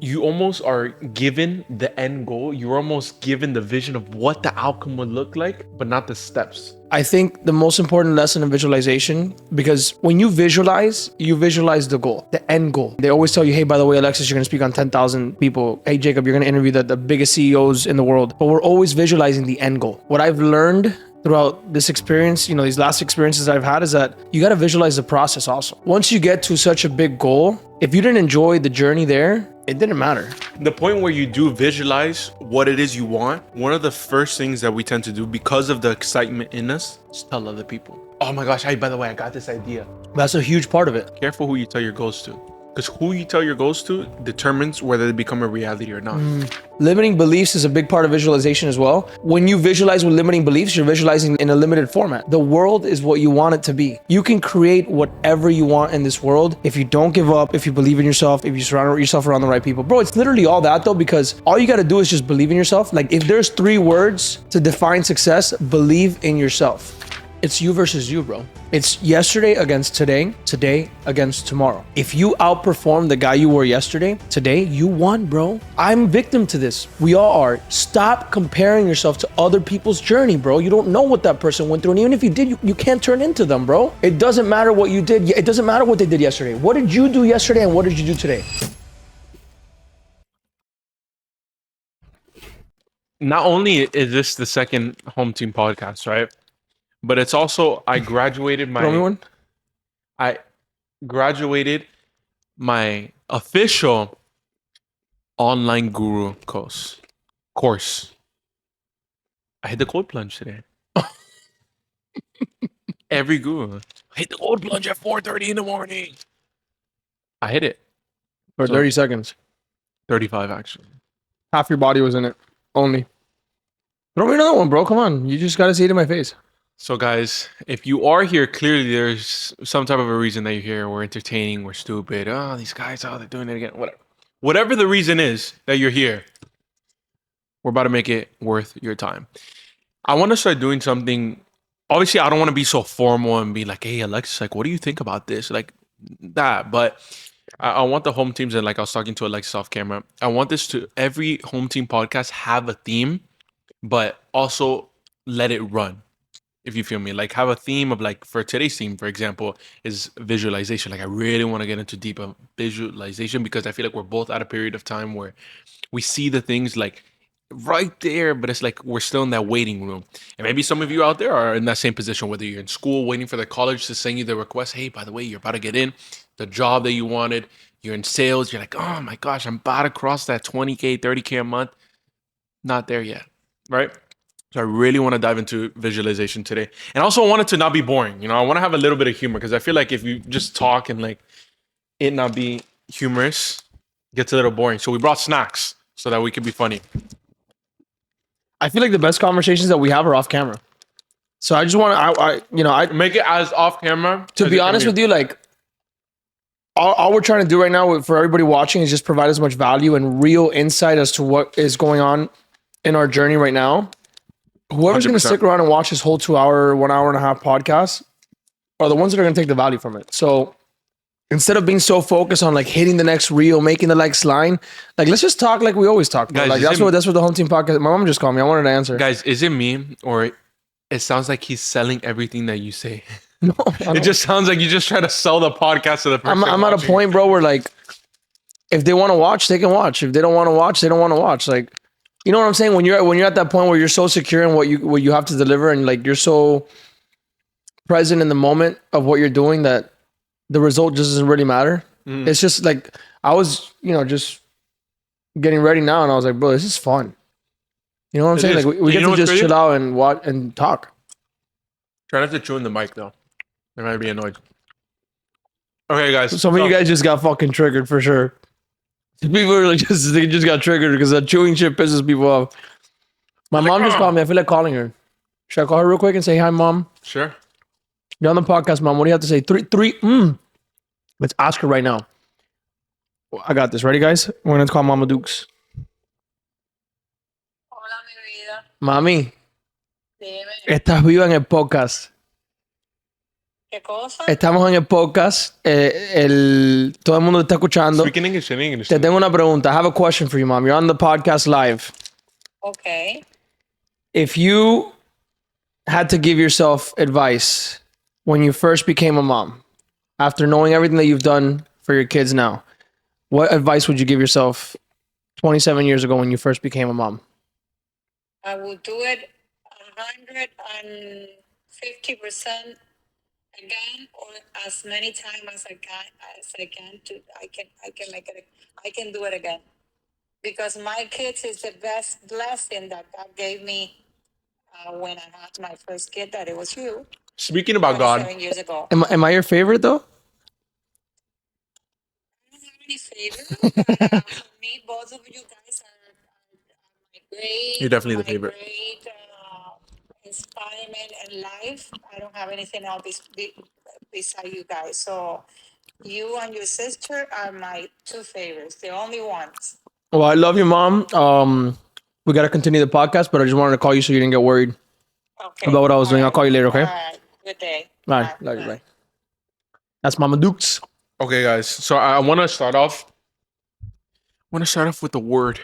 you almost are given the end goal. You're almost given the vision of what the outcome would look like, but not the steps. I think the most important lesson in visualization, because when you visualize the goal, the end goal. They always tell you, hey, by the way, Alexis, you're going to speak on 10,000 people. Hey, Jacob, you're going to interview the biggest CEOs in the world. But we're always visualizing the end goal. What I've learned throughout this experience, these last experiences I've had, is that you got to visualize the process also. Once you get to such a big goal, if you didn't enjoy the journey there, it didn't matter. The point where you do visualize what it is you want, one of the first things that we tend to do because of the excitement in us is tell other people. Oh my gosh, hey, by the way, I got this idea. That's a huge part of it. Careful who you tell your goals to. Because who you tell your goals to determines whether they become a reality or not. Limiting beliefs is a big part of visualization as well. When you visualize with limiting beliefs, you're visualizing in a limited format. The world is what you want it to be. You can create whatever you want in this world if you don't give up, if you believe in yourself, if you surround yourself around the right people. Bro, it's literally all that though, because all you got to do is just believe in yourself. Like if there's 3 words to define success, believe in yourself. It's you versus you, bro. It's yesterday against today, today against tomorrow. If you outperform the guy you were yesterday, today, you won, bro. I'm victim to this. We all are. Stop comparing yourself to other people's journey, bro. You don't know what that person went through. And even if you did, you can't turn into them, bro. It doesn't matter what you did. It doesn't matter what they did yesterday. What did you do yesterday and what did you do today? Not only is this the second Home Team podcast, right? But it's also, I graduated my official online guru course. I hit the cold plunge today. Every guru. I hit the cold plunge at 4:30 in the morning. I hit it. For 30 seconds. 35 actually. Half your body was in it. Only. Throw me another one, bro. Come on. You just got to see it in my face. So guys, if you are here, clearly there's some type of a reason that you're here. We're entertaining, we're stupid. Oh, these guys, they're doing it again. Whatever the reason is that you're here, we're about to make it worth your time. I want to start doing something. Obviously, I don't want to be so formal and be like, hey, Alexis, like, what do you think about this? Like that. But I want the home teams, and like I was talking to Alexis off camera, I want this to, every home team podcast have a theme, but also let it run. If you feel me, like have a theme of, like, for today's theme, for example, is visualization. Like I really want to get into deep visualization because I feel like we're both at a period of time where we see the things like right there, but it's like we're still in that waiting room. And maybe some of you out there are in that same position, whether you're in school waiting for the college to send you the request. Hey, by the way, you're about to get in the job that you wanted. You're in sales. You're like, oh my gosh, I'm about to cross that 20K, 30K a month. Not there yet, right? So I really want to dive into visualization today. And also I want it to not be boring. I want to have a little bit of humor because I feel like if you just talk and like it not be humorous, it gets a little boring. So we brought snacks so that we can be funny. I feel like the best conversations that we have are off camera. So I just want to, I make it as off camera. To be honest with you, like all we're trying to do right now for everybody watching is just provide as much value and real insight as to what is going on in our journey right now. Whoever's going to stick around and watch this whole 1 hour and a half podcast are the ones that are going to take the value from it. So instead of being so focused on like hitting the next reel, making the next line, like let's just talk like we always talk. Guys, like that's what the Home Team podcast. My mom just called me. I wanted to answer. Guys, is it me or it sounds like he's selling everything that you say? No, it just sounds like you just try to sell the podcast to the person. I'm at a point, bro, where like if they want to watch, they can watch. If they don't want to watch, they don't want to watch. Like, you know what I'm saying? When you're at that point where you're so secure in what you have to deliver and like you're so present in the moment of what you're doing that the result just doesn't really matter. It's just like I was, just getting ready now and I was like, bro, this is fun. You know what I'm saying? Like we get to just chill out and watch and talk. Try not to chew in the mic though. They might be annoyed. Okay, guys. Some of you guys just got fucking triggered for sure. People are like they just got triggered because that chewing shit pisses people off. My mom just called me. I feel like calling her. Should I call her real quick and say hi, mom? Sure. You're on the podcast, mom. What do you have to say? Three. Let's ask her right now. I got this. Ready, guys? We're gonna call Mama Dukes. Hola, mi vida. Mami, Dime. estás viva en el podcast. ¿Qué cosa? Estamos en el podcast. Todo el mundo está escuchando. Speak in English. Te tengo una pregunta. I have a question for you, Mom. You're on the podcast live. Okay. If you had to give yourself advice when you first became a mom, after knowing everything that you've done for your kids now, what advice would you give yourself 27 years ago when you first became a mom? I will do it 150% again, or as many times as I can I can make it. I can do it again, because my kids is the best blessing that God gave me when I had my first kid. That it was you Speaking about God, 27 years ago. Am I your favorite though? I don't have any favorites, but for me, both of you guys are my great. You're definitely the my favorite. Great inspiration in life. I don't have anything else beside you guys. So you and your sister are my two favorites, the only ones. Well, I love you, Mom. We got to continue the podcast, but I just wanted to call you so you didn't get worried Okay. about what I was doing. I'll call you later, okay? All right. Good day. All right. Love you, bye. That's Mama Dukes. okay, guys. So I want to start off. With the word.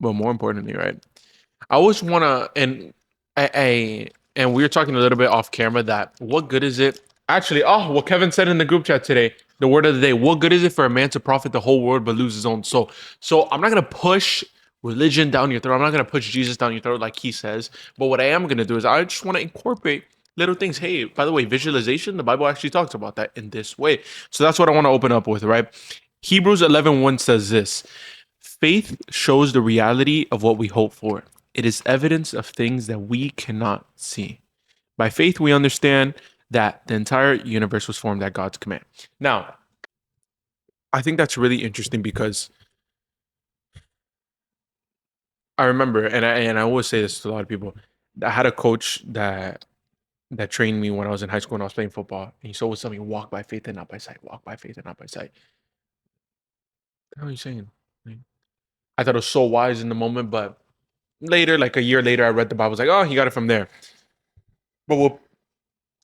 But more importantly, right? I always want to, and we were talking a little bit off camera that what good is it? Actually, what Kevin said in the group chat today, the word of the day, what good is it for a man to profit the whole world but lose his own soul? So I'm not going to push religion down your throat. I'm not going to push Jesus down your throat like he says. But what I am going to do is I just want to incorporate little things. Hey, by the way, visualization, the Bible actually talks about that in this way. So that's what I want to open up with, right? Hebrews 11:1 says this. Faith shows the reality of what we hope for. It is evidence of things that we cannot see. By faith, we understand that the entire universe was formed at God's command. Now, I think that's really interesting because I remember, and I always say this to a lot of people, I had a coach that trained me when I was in high school and I was playing football. And he always told me, walk by faith and not by sight. Walk by faith and not by sight. What are you saying? I thought it was so wise in the moment, but later, like a year later, I read the Bible. I was like, oh, he got it from there. But what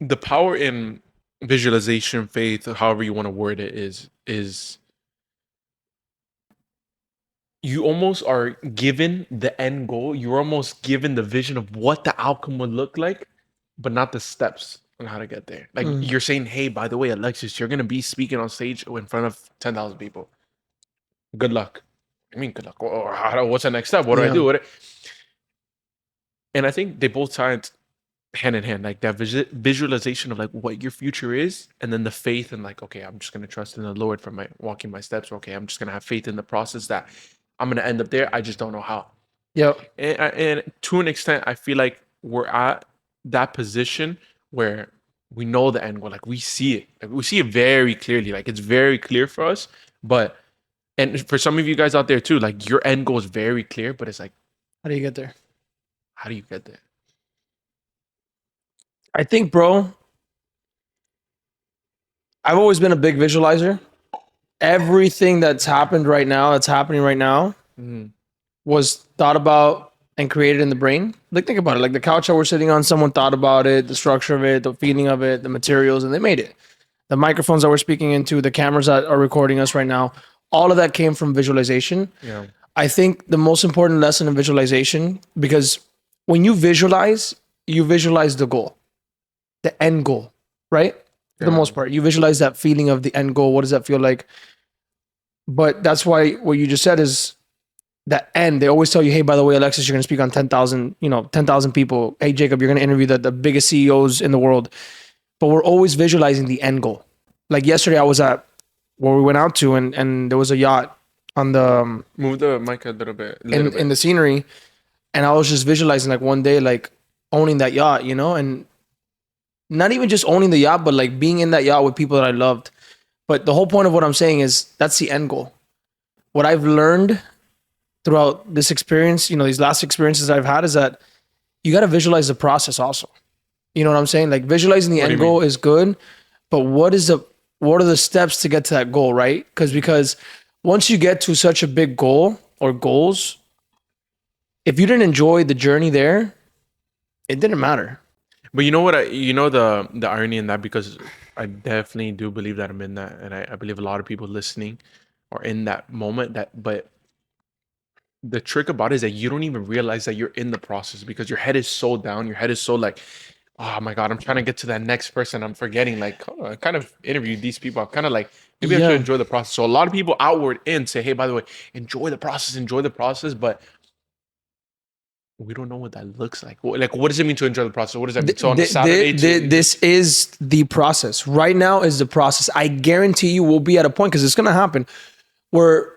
the power in visualization, faith, however you want to word it, is you almost are given the end goal. You're almost given the vision of what the outcome would look like, but not the steps on how to get there. Like you're saying, hey, by the way, Alexis, you're gonna be speaking on stage in front of 10,000 people. Good luck. I mean, good luck. Or what's the next step? What do I do? And I think they both tied hand in hand, like that visualization of like what your future is, and then the faith and like, okay, I'm just gonna trust in the Lord for my walking my steps. Okay, I'm just gonna have faith in the process that I'm gonna end up there. I just don't know how. Yep. And to an extent, I feel like we're at that position where we know the end goal. Like we see it. Like, we see it very clearly. Like it's very clear for us. But and for some of you guys out there too, like your end goal is very clear, but it's like, How do you get there? how do you get there? I think, bro, I've always been a big visualizer. Everything that's happening right now, was thought about and created in the brain. Like, think about it. Like the couch that we're sitting on, someone thought about it, the structure of it, the feeling of it, the materials, and they made it. The microphones that we're speaking into, the cameras that are recording us right now, all of that came from visualization. Yeah. I think the most important lesson in visualization, because when you visualize the goal, the end goal, right? For the most part, you visualize that feeling of the end goal. What does that feel like? But that's why what you just said is that end. They always tell you, hey, by the way, Alexis, you're going to speak on 10,000 people. Hey, Jacob, you're going to interview the biggest CEOs in the world. But we're always visualizing the end goal. Like yesterday, I was at where we went out to, and there was a yacht on the Move the mic a little bit. In the scenery, and I was just visualizing like one day, like owning that yacht, and not even just owning the yacht, but like being in that yacht with people that I loved. But the whole point of what I'm saying is that's the end goal. What I've learned throughout this experience, these last experiences I've had, is that you got to visualize the process also. You know what I'm saying? Like visualizing the end goal is good, but what are the steps to get to that goal, right? Because once you get to such a big goal or goals, if you didn't enjoy the journey there, It didn't matter. But you know what? You know the irony in that, because I definitely do believe that I'm in that, and I believe a lot of people listening are in that moment. But the trick about it is that you don't even realize that you're in the process, because your head is so down. Your head is so like, oh my god, I'm trying to get to that next person. I'm forgetting, like, oh, I kind of interviewed these people. I'm kind of like, maybe I should Yeah. enjoy the process. So a lot of people outward in say, hey, by the way, enjoy the process, enjoy the process, but we don't know what that looks like. Like, what does it mean to enjoy the process? What does that mean? So on a Saturday, This is the process. Right now is the process. I guarantee you we'll be at a point, because it's going to happen, where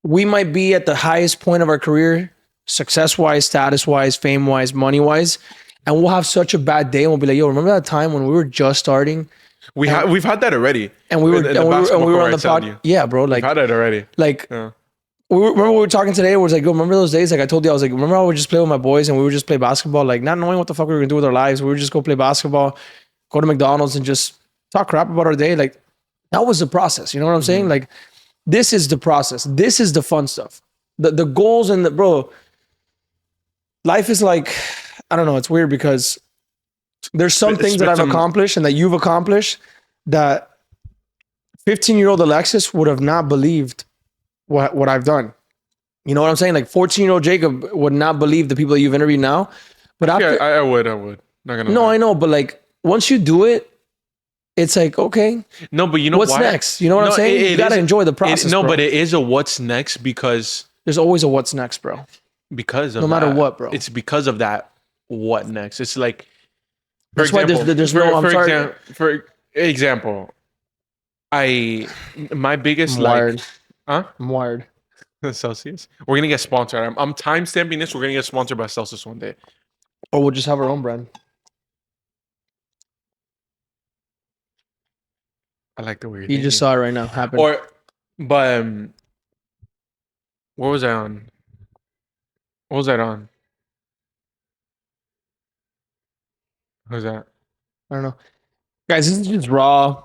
we might be at the highest point of our career, success wise, status wise, fame wise, money wise. And we'll have such a bad day and we'll be like, yo, remember that time when we were just starting we've had that already, and we were, in and we were, and basketball we were court on the I told pod? you. Yeah, bro. We've Like, had that already. like, Yeah. remember we were talking today where it's like, yo, remember those days? Like I told you, I was like, remember I would just play with my boys and we would just play basketball, like not knowing what the fuck we were gonna do with our lives. We would just go play basketball, go to McDonald's and just talk crap about our day. Like that was the process. You know what I'm saying? Like this is the process. This is the fun stuff. The goals and bro, life is like, I don't know. It's weird because there's some things that I've accomplished and that you've accomplished that 15-year-old Alexis would have not believed what I've done. You know what I'm saying? Like 14-year-old Jacob would not believe the people that you've interviewed now. But after, Yeah, I would. Not gonna no, lie. I know, but like once you do it, it's like, okay, No, but you know what's why? next? You know what I'm No, saying? You gotta enjoy the process. No, bro. but it is a what's next, because There's always a what's next, bro. of No matter that. what, bro. It's because of that. What next? It's like, for That's why example, there's no. I'm sorry. For example, my biggest I'm wired. like, huh? I'm wired. Celsius. We're gonna get sponsored. I'm time stamping this. We're gonna get sponsored by Celsius one day. Or we'll just have our own brand. I like the way you're You thinking. just saw it right now happen. But what was I on? What was that on? What was that? I don't know. Guys, this is just raw.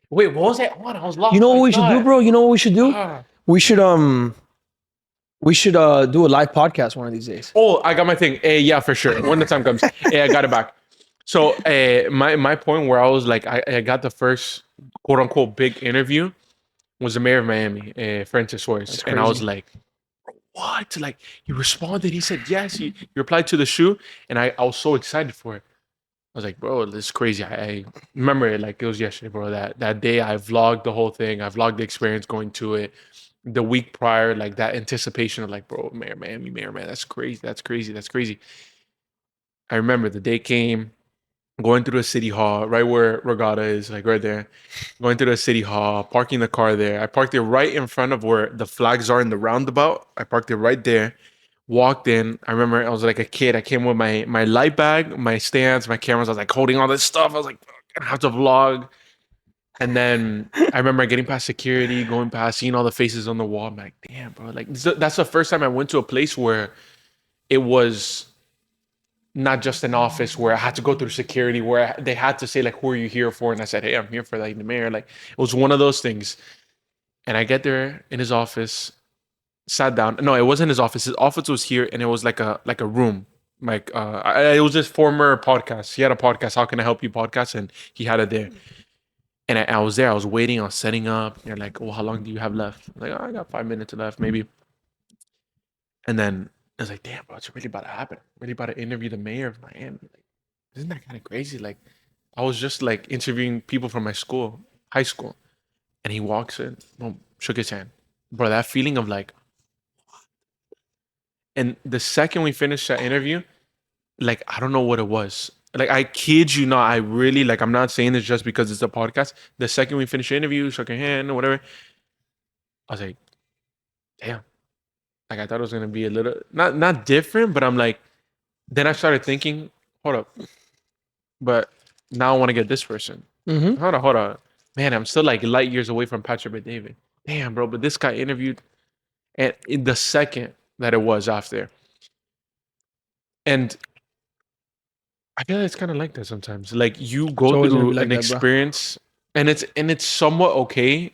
Wait, what was that on? I was lost. You know what we should do, bro? You know what we should do? Ah. We should do a live podcast one of these days. Oh, I got my thing. Yeah, for sure. When the time comes. I got it back. So my point where I was like, I got the first quote unquote big interview was the mayor of Miami, Francis Suarez. And I was crazy. like, what? Like, he responded. He said yes. He replied to the shoe. And I was so excited for it. I was like, bro, this is crazy. I remember it like it was yesterday, bro. That day I vlogged the whole thing. I vlogged the experience going to it. The week prior, like that anticipation of like, bro, Mayor Miami, Mayor, man, that's crazy. That's crazy. That's crazy. I remember the day came, going through the city hall, right where Regatta is, like right there. Going through the city hall, parking the car there. I parked it right in front of where the flags are in the roundabout. I parked it right there. Walked in. I remember I was like a kid. I came with my light bag, my stands, my cameras. I was like holding all this stuff. I was like, I have to vlog. And then I remember getting past security, going past, seeing all the faces on the wall. I'm like, damn, bro. Like that's the first time I went to a place where it was not just an office where I had to go through security, where they had to say like, who are you here for? And I said, hey, I'm here for like the mayor. Like it was one of those things. And I get there in his office, sat down. No, it wasn't his office. His office was here, and it was like a room. Like it was his former podcast. He had a podcast. How can I help you? Podcast, and he had it there. And I was there. I was waiting. I was setting up. You're like, well, how long do you have left? I'm like, oh, I got 5 minutes left, maybe. And then I was like, damn, bro, it's really about to happen. Really about to interview the mayor of Miami. Like, isn't that kind of crazy? Like, I was just like interviewing people from my school, high school, and he walks in, boom, shook his hand, bro. That feeling of like, and the second we finished that interview, like, I don't know what it was. Like, I kid you not, I really, like, I'm not saying this just because it's a podcast. The second we finished the interview, shook her hand or whatever, I was like, damn. Like, I thought it was going to be a little, not different, but I'm like, then I started thinking, hold up. But now I want to get this person. Mm-hmm. Hold on. Man, I'm still like light years away from Patrick Bet David. Damn, bro. But this guy interviewed, and in the second that it was after. And I feel like it's kind of like that sometimes. Like you go always gonna through be like an that, bro. experience, and it's somewhat okay,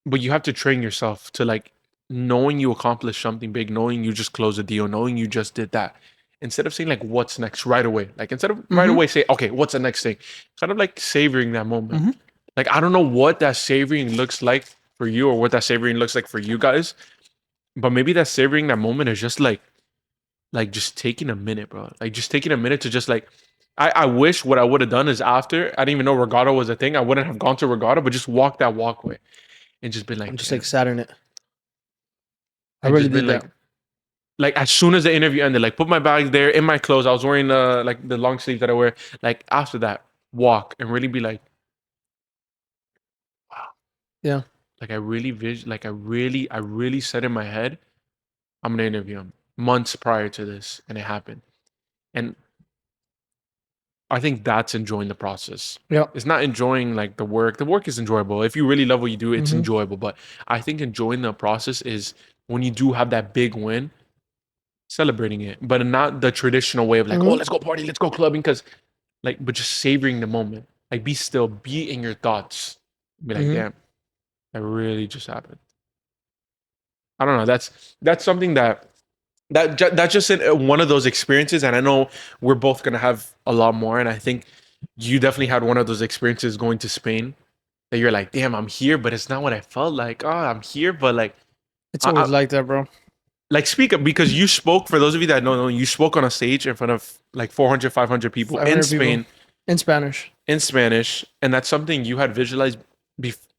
but you have to train yourself to like knowing you accomplished something big, knowing you just closed a deal, knowing you just did that, instead of saying like what's next right away, like instead of right away say, okay, what's the next thing? Kind of like savoring that moment. Like I don't know what that savoring looks like for you or what that savoring looks like for you guys, but maybe that savoring that moment is just like just taking a minute, bro. Like just taking a minute to just like I wish what I would have done is after I didn't even know regatta was a thing. I wouldn't have gone to regatta, but just walk that walkway and just been like, I'm just damn. like sat in it. I And really just been did that. like as soon as the interview ended, like put my bag there in my clothes. I was wearing like the long sleeve that I wear. Like after that, walk and really be like, wow. Yeah. Like I really said in my head, I'm gonna interview him months prior to this, and it happened. And I think that's enjoying the process. Yeah. It's not enjoying like the work. The work is enjoyable. If you really love what you do, it's enjoyable. But I think enjoying the process is when you do have that big win, celebrating it, but not the traditional way of like, oh, let's go party, let's go clubbing, because like, but just savoring the moment. Like, be still, be in your thoughts. Be like, damn, that really just happened. I don't know. That's something that's just one of those experiences, and I know we're both gonna have a lot more. And I think you definitely had one of those experiences going to Spain that you're like, damn, I'm here, but it's not what I felt like. Oh, I'm here, but like, It's always like that, bro. like speak up, because you spoke, for those of you that don't know, you spoke on a stage in front of like 400, 500 people 500 in people. Spain In Spanish. in Spanish, and that's something you had visualized.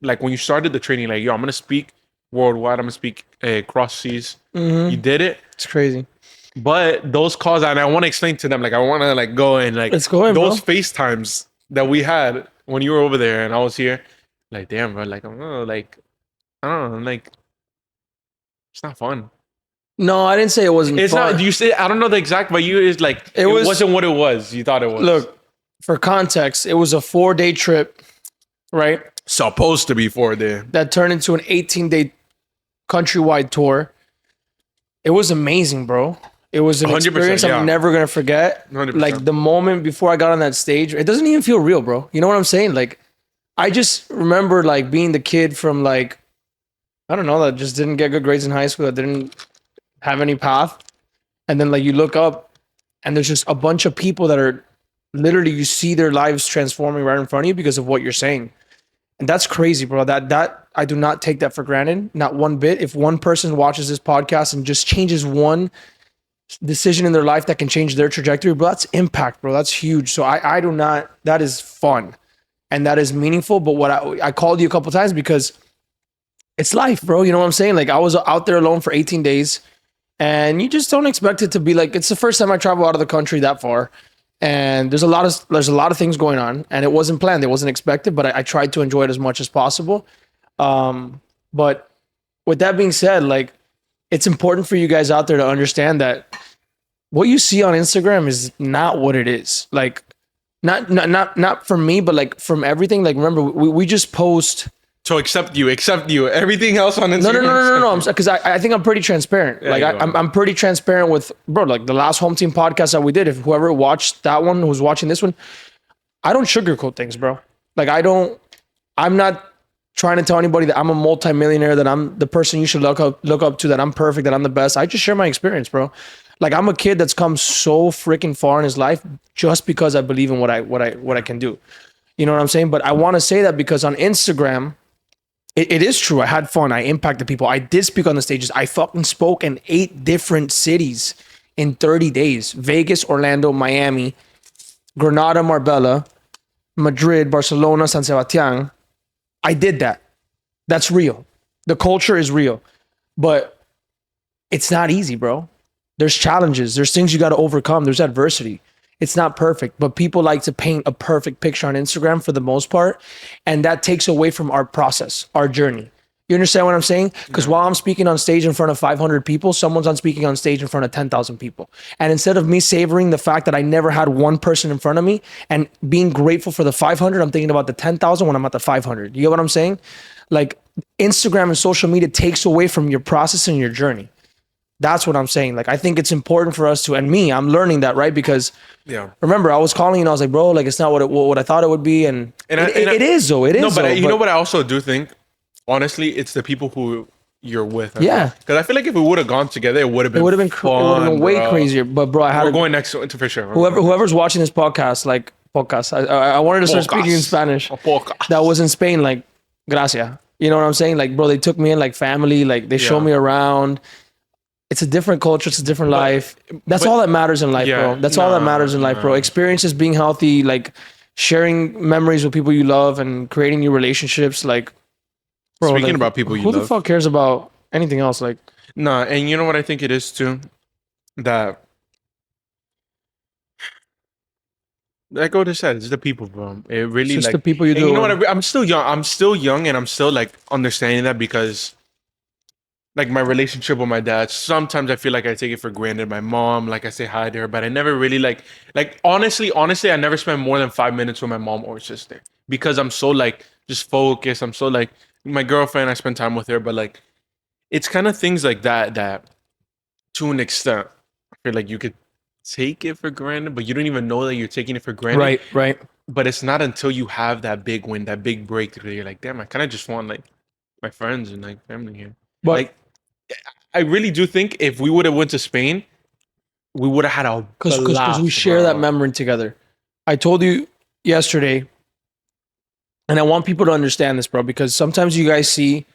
Like when you started the training, like, yo, I'm gonna speak worldwide. I'm gonna speak across seas. You did it. It's crazy. But those calls, and I want to explain to them, like I want to like go and like Let's go in, those bro. FaceTimes that we had when you were over there and I was here, like damn, bro, like I'm like I don't know, like it's not fun. No, I didn't say it wasn't It's fun. not. You say I don't know the exact, but you is like it wasn't what it was. You thought it was. Look, for context, it was a 4-day trip, right? Supposed to be 4 day. That turned into an 18-day countrywide tour. It was amazing, bro. It was an 100%, experience yeah. I'm never gonna forget. 100%. Like the moment before I got on that stage, it doesn't even feel real, bro. You know what I'm saying? Like, I just remember like being the kid from like, I don't know, that just didn't get good grades in high school, that didn't have any path, and then like you look up, and there's just a bunch of people that are literally, you see their lives transforming right in front of you because of what you're saying. And that's crazy, bro. That I do not take that for granted, not one bit. If one person watches this podcast and just changes one decision in their life that can change their trajectory, bro, that's impact, bro. That's huge. So I do not, that is fun and that is meaningful. But what I called you a couple times because it's life, bro. You know what I'm saying? Like I was out there alone for 18 days and you just don't expect it to be like, it's the first time I travel out of the country that far. And there's a lot of things going on, and it wasn't planned, it wasn't expected, but I tried to enjoy it as much as possible. But with that being said, like it's important for you guys out there to understand that what you see on Instagram is not what it is. Like not from me, but like from everything. Like remember, we just post. So accept you. Everything else on Instagram. No. Because I think I'm pretty transparent. Yeah, like I'm pretty transparent with, bro. Like the last Hometeam podcast that we did. If whoever watched that one, who's watching this one, I don't sugarcoat things, bro. Like I'm not trying to tell anybody that I'm a multimillionaire, that I'm the person you should look up to, that I'm perfect, that I'm the best. I just share my experience, bro. Like I'm a kid that's come so freaking far in his life just because I believe in what I can do. You know what I'm saying? But I want to say that because on Instagram, it is true. I had fun. I impacted people. I did speak on the stages. I fucking spoke in 8 different cities in 30 days. Vegas, Orlando, Miami, Granada, Marbella, Madrid, Barcelona, San Sebastian. I did that. That's real. The culture is real. But it's not easy, bro. There's challenges. There's things you got to overcome. There's adversity. It's not perfect, but people like to paint a perfect picture on Instagram for the most part. And that takes away from our process, our journey. You understand what I'm saying? Because while I'm speaking on stage in front of 500 people, someone's speaking on stage in front of 10,000 people. And instead of me savoring the fact that I never had one person in front of me and being grateful for the 500, I'm thinking about the 10,000 when I'm at the 500. You get what I'm saying? Like Instagram and social media takes away from your process and your journey. That's what I'm saying. Like, I think it's important for us to, and me, I'm learning that, right? Because remember, I was calling you and I was like, bro, like, it's not what I thought it would be. And it is, though. It is. No, but you know what I also do think? Honestly, it's the people who you're with. Yeah. Because I feel like if we would have gone together, it would have been. It would have been way bro. crazier. But bro, I had We're going next to for sure. whoever's watching this podcast, like podcast, I wanted to start speaking in Spanish. That was in Spain, like gracias. You know what I'm saying? Like, bro, they took me in like family. Like they showed me around. It's a different culture. It's a different life. That's all that matters in life, bro. That's all that matters in life, bro. Experiences, being healthy, like sharing memories with people you love and creating new relationships. Like, bro, Speaking like, about people you who love. the fuck cares about anything else? Like, nah, and you know what I think it is too? That like what I said, it's the people, bro. It really it's just like the people you and do. you know what? I'm still young. I'm still young, and I'm still like understanding that because, like my relationship with my dad. Sometimes I feel like I take it for granted. My mom, like I say hi to her, but I never really like honestly, I never spend more than 5 minutes with my mom or sister because I'm so like just focused. I'm so like my girlfriend. I spend time with her, but like it's kind of things like that to an extent. I feel like you could take it for granted, but you don't even know that you're taking it for granted. Right. But it's not until you have that big win, that big breakthrough, that you're like, damn, I kind of just want like my friends and like family here. But Like, I really do think if we would have went to Spain, we would have had a because we share that memory together. I told you yesterday, and I want people to understand this, bro, because sometimes you guys see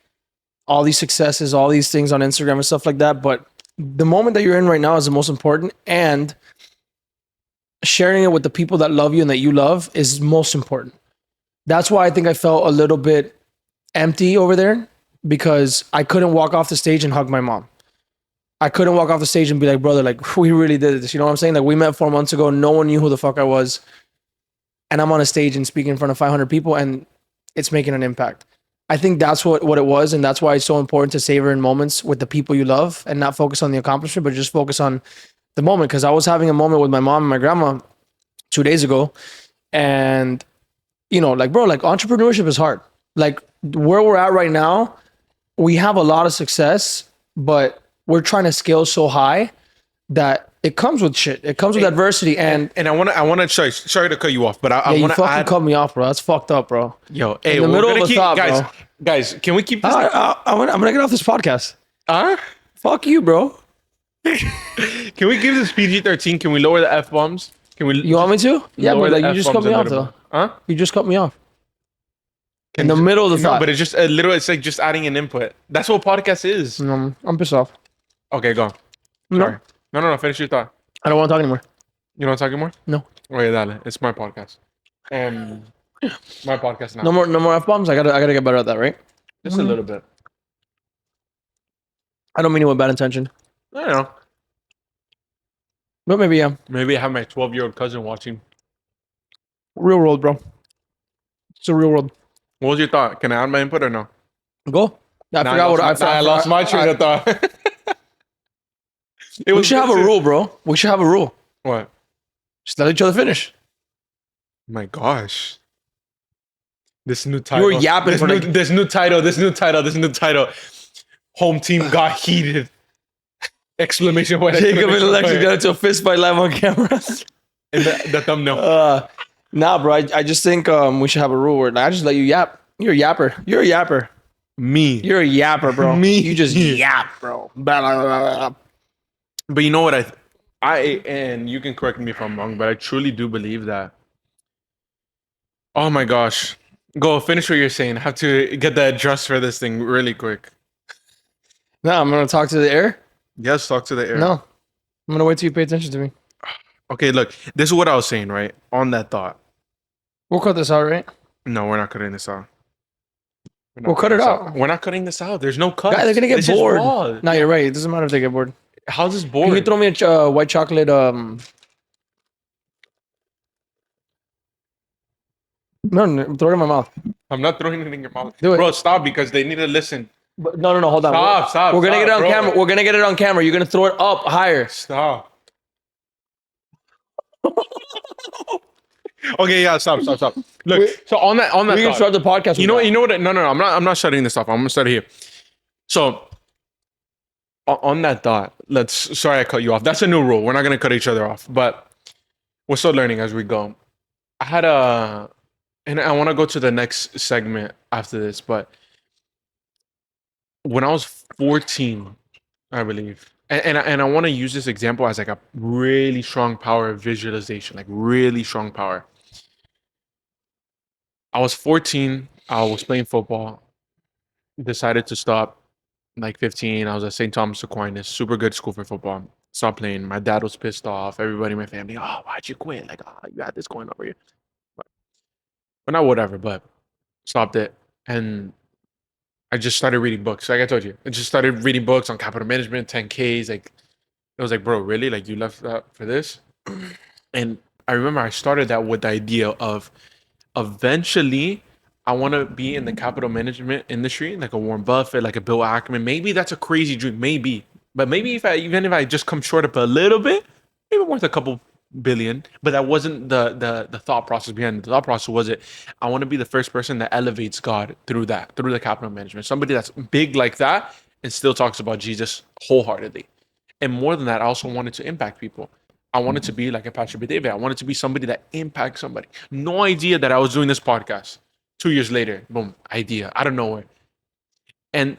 all these successes, all these things on Instagram and stuff like that, but the moment that you're in right now is the most important, and sharing it with the people that love you and that you love is most important. That's why I think I felt a little bit empty over there because I couldn't walk off the stage and hug my mom. I couldn't walk off the stage and be like, brother, like we really did this. You know what I'm saying? Like we met 4 months ago. No one knew who the fuck I was. And I'm on a stage and speaking in front of 500 people and it's making an impact. I think that's what it was. And that's why it's so important to savor in moments with the people you love and not focus on the accomplishment, but just focus on the moment. Cause I was having a moment with my mom and my grandma 2 days ago. And, you know, like, bro, like entrepreneurship is hard. Like where we're at right now, we have a lot of success, but we're trying to scale so high that it comes with shit. It comes with adversity. And I want to sorry to cut you off, but I you want to fucking add. cut me off, bro. That's fucked up, bro. Yo, hey, In the we're middle gonna of a keep, thought, guys. bro. Guys, can we keep this? I'm gonna get off this podcast. Huh? Fuck you, bro. Can we give this PG-13? Can we lower the F bombs? Can we? You want me to? Yeah, lower but the like, you just cut F-bombs me a off, little though. bit? Huh? You just cut me off. Can In the you- middle of the No, thought. but it's just a little. It's like just adding an input. That's what podcast is. I'm pissed off. Okay, go. No, Sorry. No. Finish your thought. I don't want to talk anymore. You don't want to talk anymore? No. Okay, dale. It's my podcast. My podcast now. No more F-bombs. I gotta get better at that, right? Just a little bit. I don't mean it with bad intention. I don't know. But maybe, yeah. Maybe I have my 12-year-old cousin watching. Real world, bro. It's a real world. What was your thought? Can I add my input or no? Go. I forgot what I lost my train of thought. We should have a rule, bro. We should have a rule. What? Just let each other finish. My gosh. This new title. You were yapping for like... This new title. Home team got heated. Exclamation point. Jacob and Alexis point. got into a fist fight live on camera. In the thumbnail. Nah, bro. I just think we should have a rule where I just let you yap. You're a yapper. You're a yapper. Me. You're a yapper, bro. Me. You just yap, bro. Blah, blah, blah, blah. But you know what I and you can correct me if I'm wrong, but I truly do believe that. Oh my gosh. Go finish what you're saying. I have to get the address for this thing really quick. No, I'm gonna talk to the air. Yes, talk to the air. No, I'm gonna wait till you pay attention to me. Okay, look. This is what I was saying, right? On that thought. We'll cut this out, right? No, we're not cutting this out. We'll cut it out. We're not cutting this out. There's no cut. Guys, they're gonna get This is bored. raw. No, you're right. It doesn't matter if they get bored. How's this Can boring? you throw me a white chocolate? No, throw it in my mouth. I'm not throwing it in your mouth. Do it. Bro, stop because they need to listen. But no, hold on. Stop. We're gonna get it on bro. camera. We're gonna get it on camera. You're gonna throw it up higher. Stop. Okay, yeah, stop. Look, so on that We can thought, start the podcast. you know what? No, I'm not shutting this off. I'm gonna start it here. So on that thought, sorry I cut you off. That's a new rule. We're not gonna cut each other off, but we're still learning as we go. I had and I want to go to the next segment after this, but when I was 14, I believe. And I want to use this example as like a really strong power of visualization, like really strong power. I was 14. I was playing football. Decided to stop. Like 15, I was at St. Thomas Aquinas, super good school for football. Stopped playing. My dad was pissed off. Everybody in my family, oh, why'd you quit? Like, oh, you had this going over you. But not whatever, but stopped it. And I just started reading books. Like I told you, I just started reading books on capital management, 10Ks. Like, it was like, bro, really? Like, you left that for this? And I remember I started that with the idea of eventually I want to be in the capital management industry, like a Warren Buffett, like a Bill Ackman. Maybe that's a crazy dream, maybe. But maybe even if I just come short up a little bit, maybe worth a couple billion. But that wasn't the thought process behind it. The thought process was it. I want to be the first person that elevates God through the capital management. Somebody that's big like that and still talks about Jesus wholeheartedly. And more than that, I also wanted to impact people. I wanted to be like a Pastor B. David. I wanted to be somebody that impacts somebody. No idea that I was doing this podcast. 2 years later, boom, idea out of nowhere. And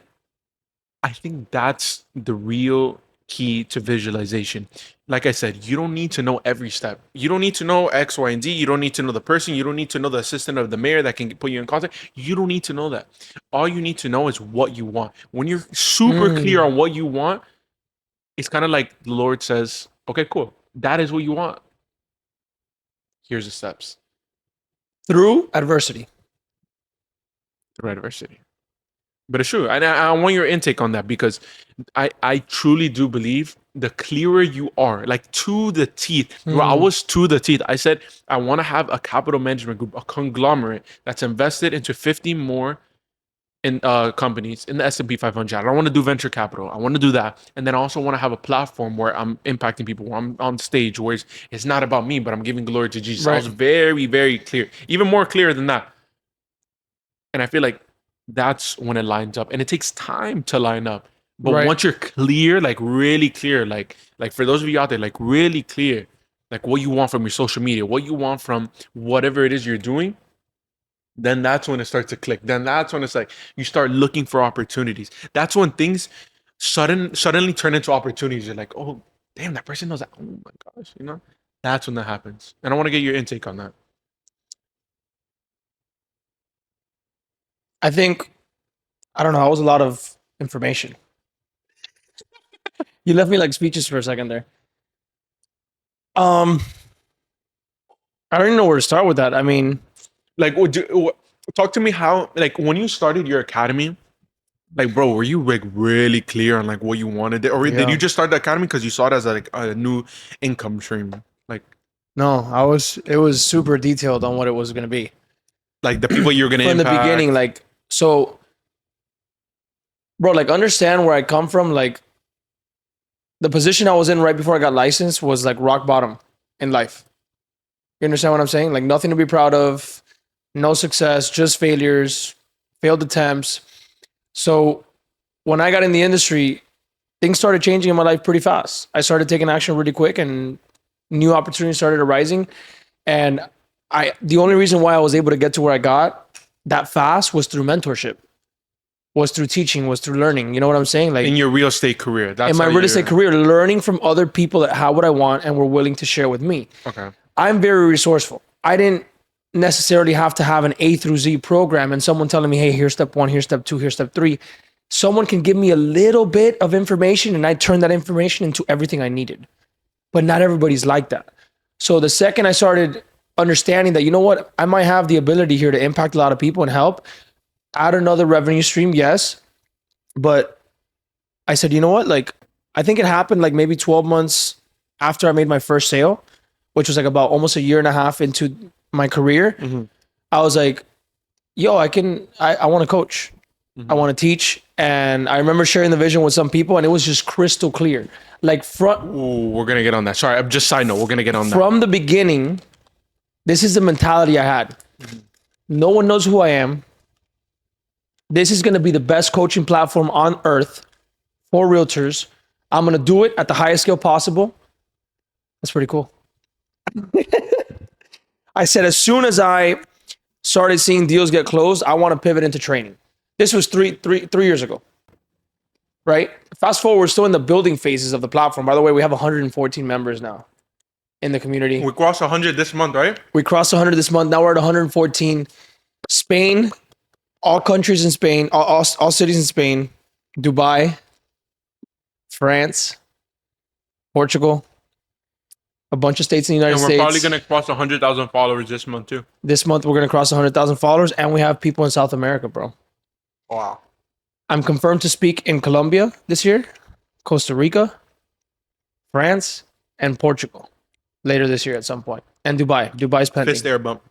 I think that's the real key to visualization. Like I said, you don't need to know every step. You don't need to know X, Y, and Z. You don't need to know the person. You don't need to know the assistant of the mayor that can put you in contact. You don't need to know that. All you need to know is what you want. When you're super clear on what you want, it's kind of like the Lord says, okay, cool. That is what you want. Here's the steps. Through adversity. Through adversity. But it's true. And I want your intake on that because I truly do believe the clearer you are, like to the teeth. Bro, I was to the teeth. I said, I want to have a capital management group, a conglomerate that's invested into 50 more in companies in the S&P 500. I don't want to do venture capital. I want to do that. And then I also want to have a platform where I'm impacting people, where I'm on stage, where it's not about me, but I'm giving glory to Jesus. I was very, very clear, even more clear than that. And I feel like that's when it lines up. And it takes time to line up. But once you're clear, like really clear, like for those of you out there, like really clear, like what you want from your social media, what you want from whatever it is you're doing, then that's when it starts to click. Then that's when it's like you start looking for opportunities. That's when things suddenly turn into opportunities. You're like, oh, damn, that person knows that. Oh my gosh, you know? That's when that happens. And I want to get your intake on that. I think, I don't know, that was a lot of information. You left me like speeches for a second there. I don't even know where to start with that. I mean, like, talk to me how, like, when you started your academy, like, bro, were you like really clear on like what you wanted, or did you just start the academy because you saw it as like a new income stream? Like, no, it was super detailed on what it was going to be. Like the people you're going to from impact. the beginning, like, so, bro, like, understand where I come from. Like, the position I was in right before I got licensed was like rock bottom in life. You understand what I'm saying? Like, nothing to be proud of, no success, just failures, failed attempts. So when I got in the industry, things started changing in my life pretty fast. I started taking action really quick and new opportunities started arising. And the only reason why I was able to get to where I got that fast was through mentorship, was through teaching, was through learning. You know what I'm saying? Like, in your real estate career. That's in my real estate career, learning from other people that had what I want and were willing to share with me. Okay. I'm very resourceful. I didn't necessarily have to have an A through Z program and someone telling me, hey, here's step 1, here's step 2, here's step 3. Someone can give me a little bit of information and I turn that information into everything I needed. But not everybody's like that. So the second I started understanding that, you know what, I might have the ability here to impact a lot of people and help, add another revenue stream, yes. But I said, you know what, like, I think it happened like maybe 12 months after I made my first sale, which was like about almost a year and a half into my career. Mm-hmm. I was like, yo, I want to coach. Mm-hmm. I want to teach. And I remember sharing the vision with some people and it was just crystal clear. Like, Ooh, we're going to get on that. Sorry, just side note, we're going to get on that. From the beginning, this is the mentality I had. Mm-hmm. No one knows who I am. This is going to be the best coaching platform on earth for realtors. I'm going to do it at the highest scale possible. That's pretty cool. I said, as soon as I started seeing deals get closed, I want to pivot into training. This was three years ago. right? Fast forward, we're still in the building phases of the platform. By the way, we have 114 members now in the community. We crossed 100 this month, right? We crossed 100 this month. Now we're at 114. Spain, all countries in Spain, all cities in Spain, Dubai, France, Portugal, a bunch of states in the United And we're States. probably going to cross 100,000 followers this month too. This month, we're going to cross 100,000 followers, and we have people in South America, bro. Wow. I'm confirmed to speak in Colombia this year, Costa Rica, France, and Portugal later this year at some point. And Dubai. Dubai's pending. Fist air bump.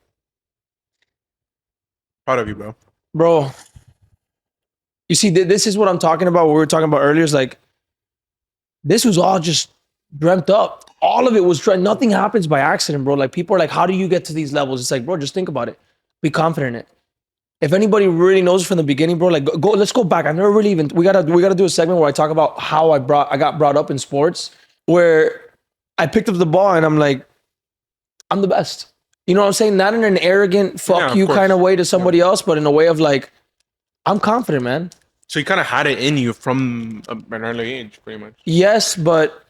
Proud of you, bro. Bro, you see, this is what I'm talking about. What we were talking about earlier is like, this was all just dreamt up. All of it was nothing happens by accident, bro. Like, people are like, how do you get to these levels? It's like, bro, just think about it. Be confident in it. If anybody really knows from the beginning, bro, like, go. Let's go back. I never really even. We gotta do a segment where I talk about how I got brought up in sports, where I picked up the ball and I'm like, I'm the best. You know what I'm saying? Not in an arrogant fuck you kind of way to somebody else, but in a way of like, I'm confident, man. So you kind of had it in you from an early age, pretty much. Yes, but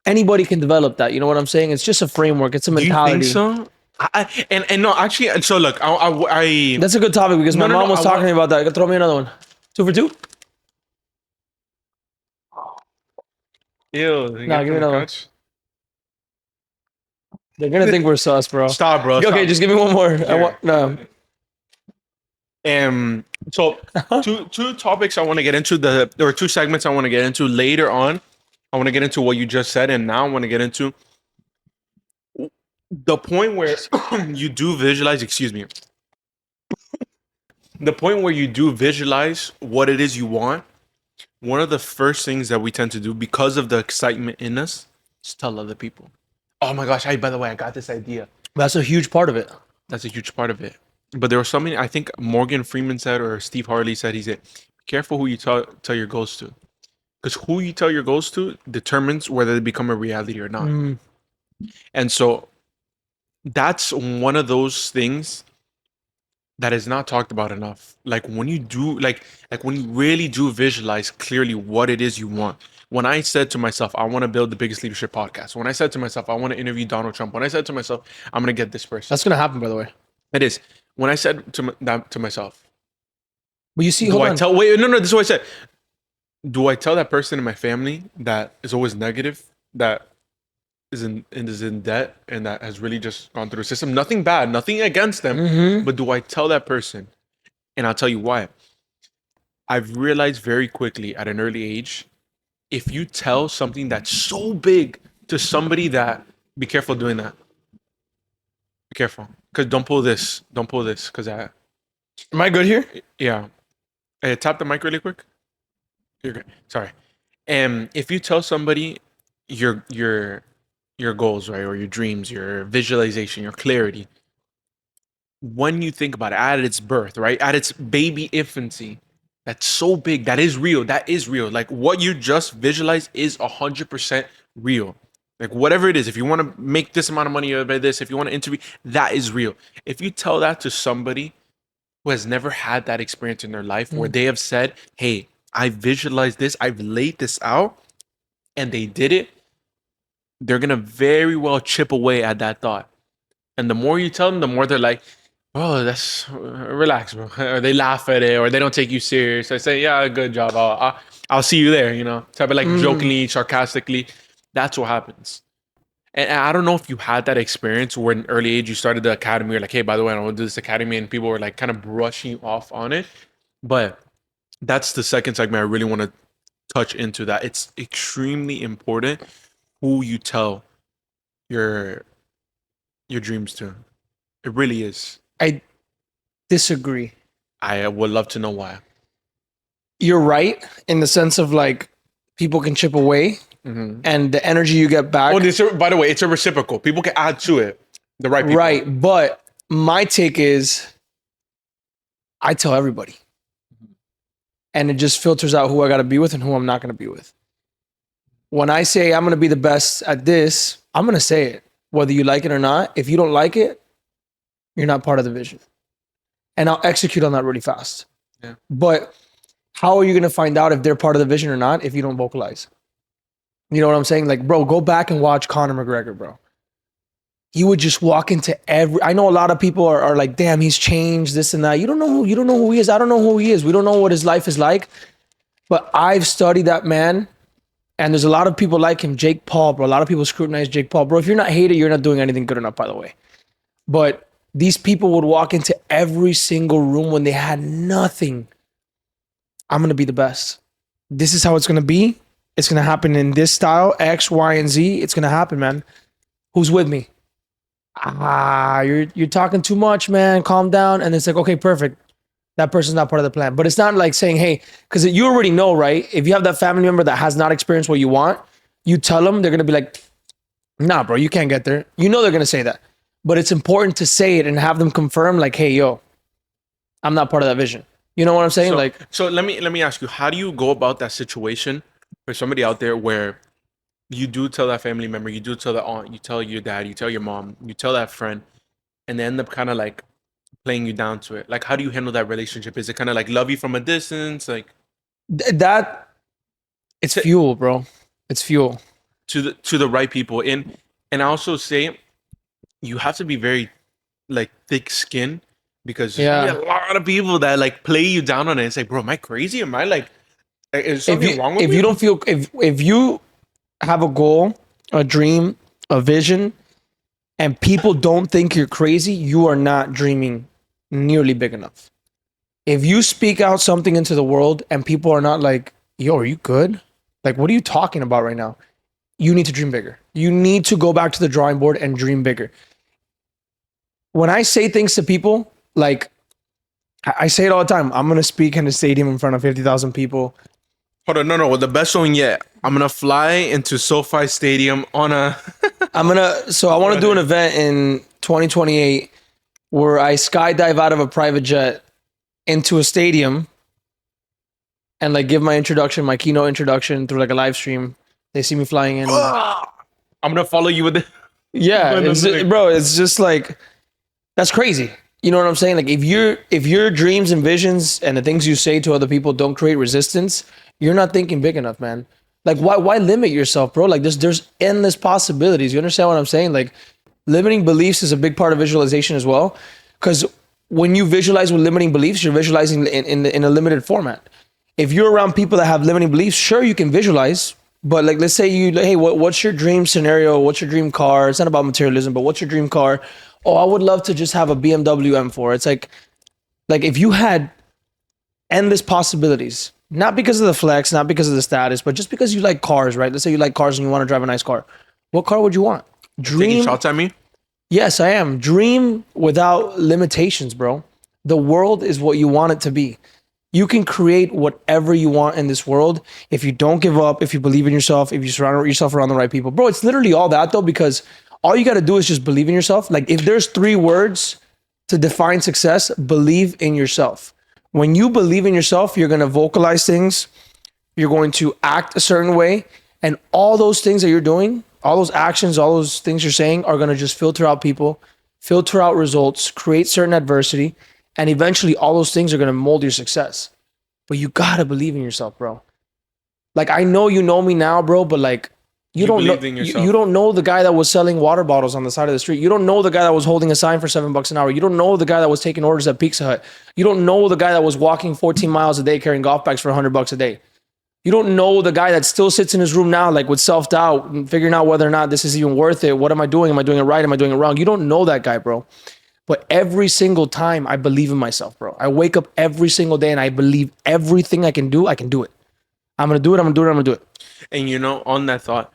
anybody can develop that. You know what I'm saying? It's just a framework. It's a mentality. Do you think so? And no, actually, so look, I That's a good topic because my mom was talking about that. Throw me another one. 2 for 2? Ew. Give me another one. They're gonna think we're sus, bro. Stop, bro. Okay, Stop. just give me one more. No. So two topics I want to get into. There are 2 segments I want to get into later on. I want to get into what you just said, and now I want to get into the point where you do visualize. Excuse me. The point where you do visualize what it is you want. One of the first things that we tend to do because of the excitement in us is tell other people. Oh my gosh! By the way, I got this idea. That's a huge part of it. That's a huge part of it. But there was something I think Morgan Freeman said, or Steve Harley said. He said, "Be careful who you tell your goals to, because who you tell your goals to determines whether they become a reality or not." And so that's one of those things that is not talked about enough. Like when you do, like when you really do visualize clearly what it is you want. When I said to myself, I want to build the biggest leadership podcast. When I said to myself, I want to interview Donald Trump. When I said to myself, I'm going to get this person. That's gonna happen, by the way. It is. When I said that to myself, but you see, no, this is what I said. Do I tell that person in my family that is always negative, that is in debt, and that has really just gone through the system? Nothing bad, nothing against them. But do I tell that person? And I'll tell you why. I've realized very quickly at an early age, if you tell something that's so big to somebody, that be careful doing that. Be careful. Because don't pull this. Because am I good here? Yeah. Hey, tap the mic really quick. You're good. Sorry. And if you tell somebody your goals, right, or your dreams, your visualization, your clarity, when you think about it at its birth, right, at its baby infancy, that's so big. That is real. That is real. Like what you just visualize is 100% real. Like whatever it is, if you want to make this amount of money by this, if you want to interview, that is real. If you tell that to somebody who has never had that experience in their life, where they have said, hey, I visualized this, I've laid this out, and they did it, they're going to very well chip away at that thought. And the more you tell them, the more they're like, oh, that's relax, bro. Or they laugh at it, or they don't take you serious. I say, yeah, good job. I'll see you there, type of like jokingly, sarcastically. That's what happens. And I don't know if you had that experience where in early age you started the academy, or like, hey, by the way, I want to do this academy, and people were like kind of brushing you off on it. But that's the second segment I really want to touch into. That it's extremely important who you tell your dreams to. It really is. I disagree. I would love to know why. You're right in the sense of like people can chip away, and the energy you get back. Oh, by the way, it's a reciprocal. People can add to it. The right people. Right, but my take is I tell everybody. And it just filters out who I got to be with and who I'm not going to be with. When I say I'm going to be the best at this, I'm going to say it, whether you like it or not. If you don't like it, you're not part of the vision. And I'll execute on that really fast. Yeah. But How are you going to find out if they're part of the vision or not if you don't vocalize? You know what I'm saying? Like, bro, go back and watch Conor McGregor, bro. He would just walk into every. I know a lot of people are like, damn, he's changed this and that. You don't know who he is. I don't know who he is. We don't know what his life is like. But I've studied that man, and there's a lot of people like him. Jake Paul, bro. A lot of people scrutinize Jake Paul, bro. If you're not hated, you're not doing anything good enough, by the way. But these people would walk into every single room when they had nothing. I'm gonna be the best. This is how it's gonna be. It's gonna happen in this style, X, Y, and Z. It's gonna happen, man. Who's with me? You're talking too much, man. Calm down. And it's like, okay, perfect. That person's not part of the plan. But it's not like saying, hey, because you already know, right? If you have that family member that has not experienced what you want, you tell them, they're gonna be like, nah, bro, you can't get there. You know they're gonna say that. But it's important to say it and have them confirm, like, hey, yo, I'm not part of that vision. You know what I'm saying? So let me ask you, how do you go about that situation for somebody out there where you do tell that family member, you do tell the aunt, you tell your dad, you tell your mom, you tell that friend, and they end up kind of like playing you down to it? Like, how do you handle that relationship? Is it kind of like love you from a distance, like that it's fuel, bro. It's fuel to the right people? And I also say you have to be very like thick skinned, because there's gonna be a lot of people that like play you down on it and say, bro, am I crazy? Am I like, is something wrong with if me? you don't feel if you have a goal, a dream, a vision, and people don't think you're crazy, you are not dreaming nearly big enough. If you speak out something into the world and people are not like, yo, are you good? Like, what are you talking about right now? You need to dream bigger. You need to go back to the drawing board and dream bigger. When I say things to people, like, I say it all the time. I'm going to speak in a stadium in front of 50,000 people. Hold on, no. The best one yet. I'm gonna fly into SoFi Stadium on a. I want to do an event in 2028 where I skydive out of a private jet into a stadium and like give my introduction, my keynote introduction through like a live stream. They see me flying in. I'm gonna follow you with it. Yeah, it's just like, that's crazy. You know what I'm saying? Like, if your dreams and visions and the things you say to other people don't create resistance, you're not thinking big enough, man. Like, why limit yourself, bro? Like, there's endless possibilities. You understand what I'm saying? Like, limiting beliefs is a big part of visualization as well, because when you visualize with limiting beliefs, you're visualizing in a limited format. If you're around people that have limiting beliefs, sure, you can visualize. But like, let's say hey, what's your dream scenario? What's your dream car? It's not about materialism, but what's your dream car? Oh, I would love to just have a BMW M4. It's like if you had endless possibilities, not because of the flex, not because of the status, but just because you like cars, right? Let's say you like cars and you want to drive a nice car. What car would you want? Dream. Taking shots at me? Yes, I am. Dream without limitations, bro. The world is what you want it to be. You can create whatever you want in this world if you don't give up, if you believe in yourself, if you surround yourself around the right people. Bro, it's literally all that though, because all you got to do is just believe in yourself. Like, if there's 3 words to define success, believe in yourself. When you believe in yourself, you're going to vocalize things. You're going to act a certain way. And all those things that you're doing, all those actions, all those things you're saying are going to just filter out people, filter out results, create certain adversity. And eventually all those things are going to mold your success. But you got to believe in yourself, bro. Like, I know you know me now, bro, but like, you don't know, you don't know the guy that was selling water bottles on the side of the street. You don't know the guy that was holding a sign for $7 an hour. You don't know the guy that was taking orders at Pizza Hut. You don't know the guy that was walking 14 miles a day carrying golf bags for $100 a day. You don't know the guy that still sits in his room now, like with self-doubt and figuring out whether or not this is even worth it. What am I doing? Am I doing it right? Am I doing it wrong? You don't know that guy, bro. But every single time I believe in myself, bro. I wake up every single day and I believe everything I can do it. I'm going to do it. I'm going to do it. I'm going to do it. And you know, on that thought,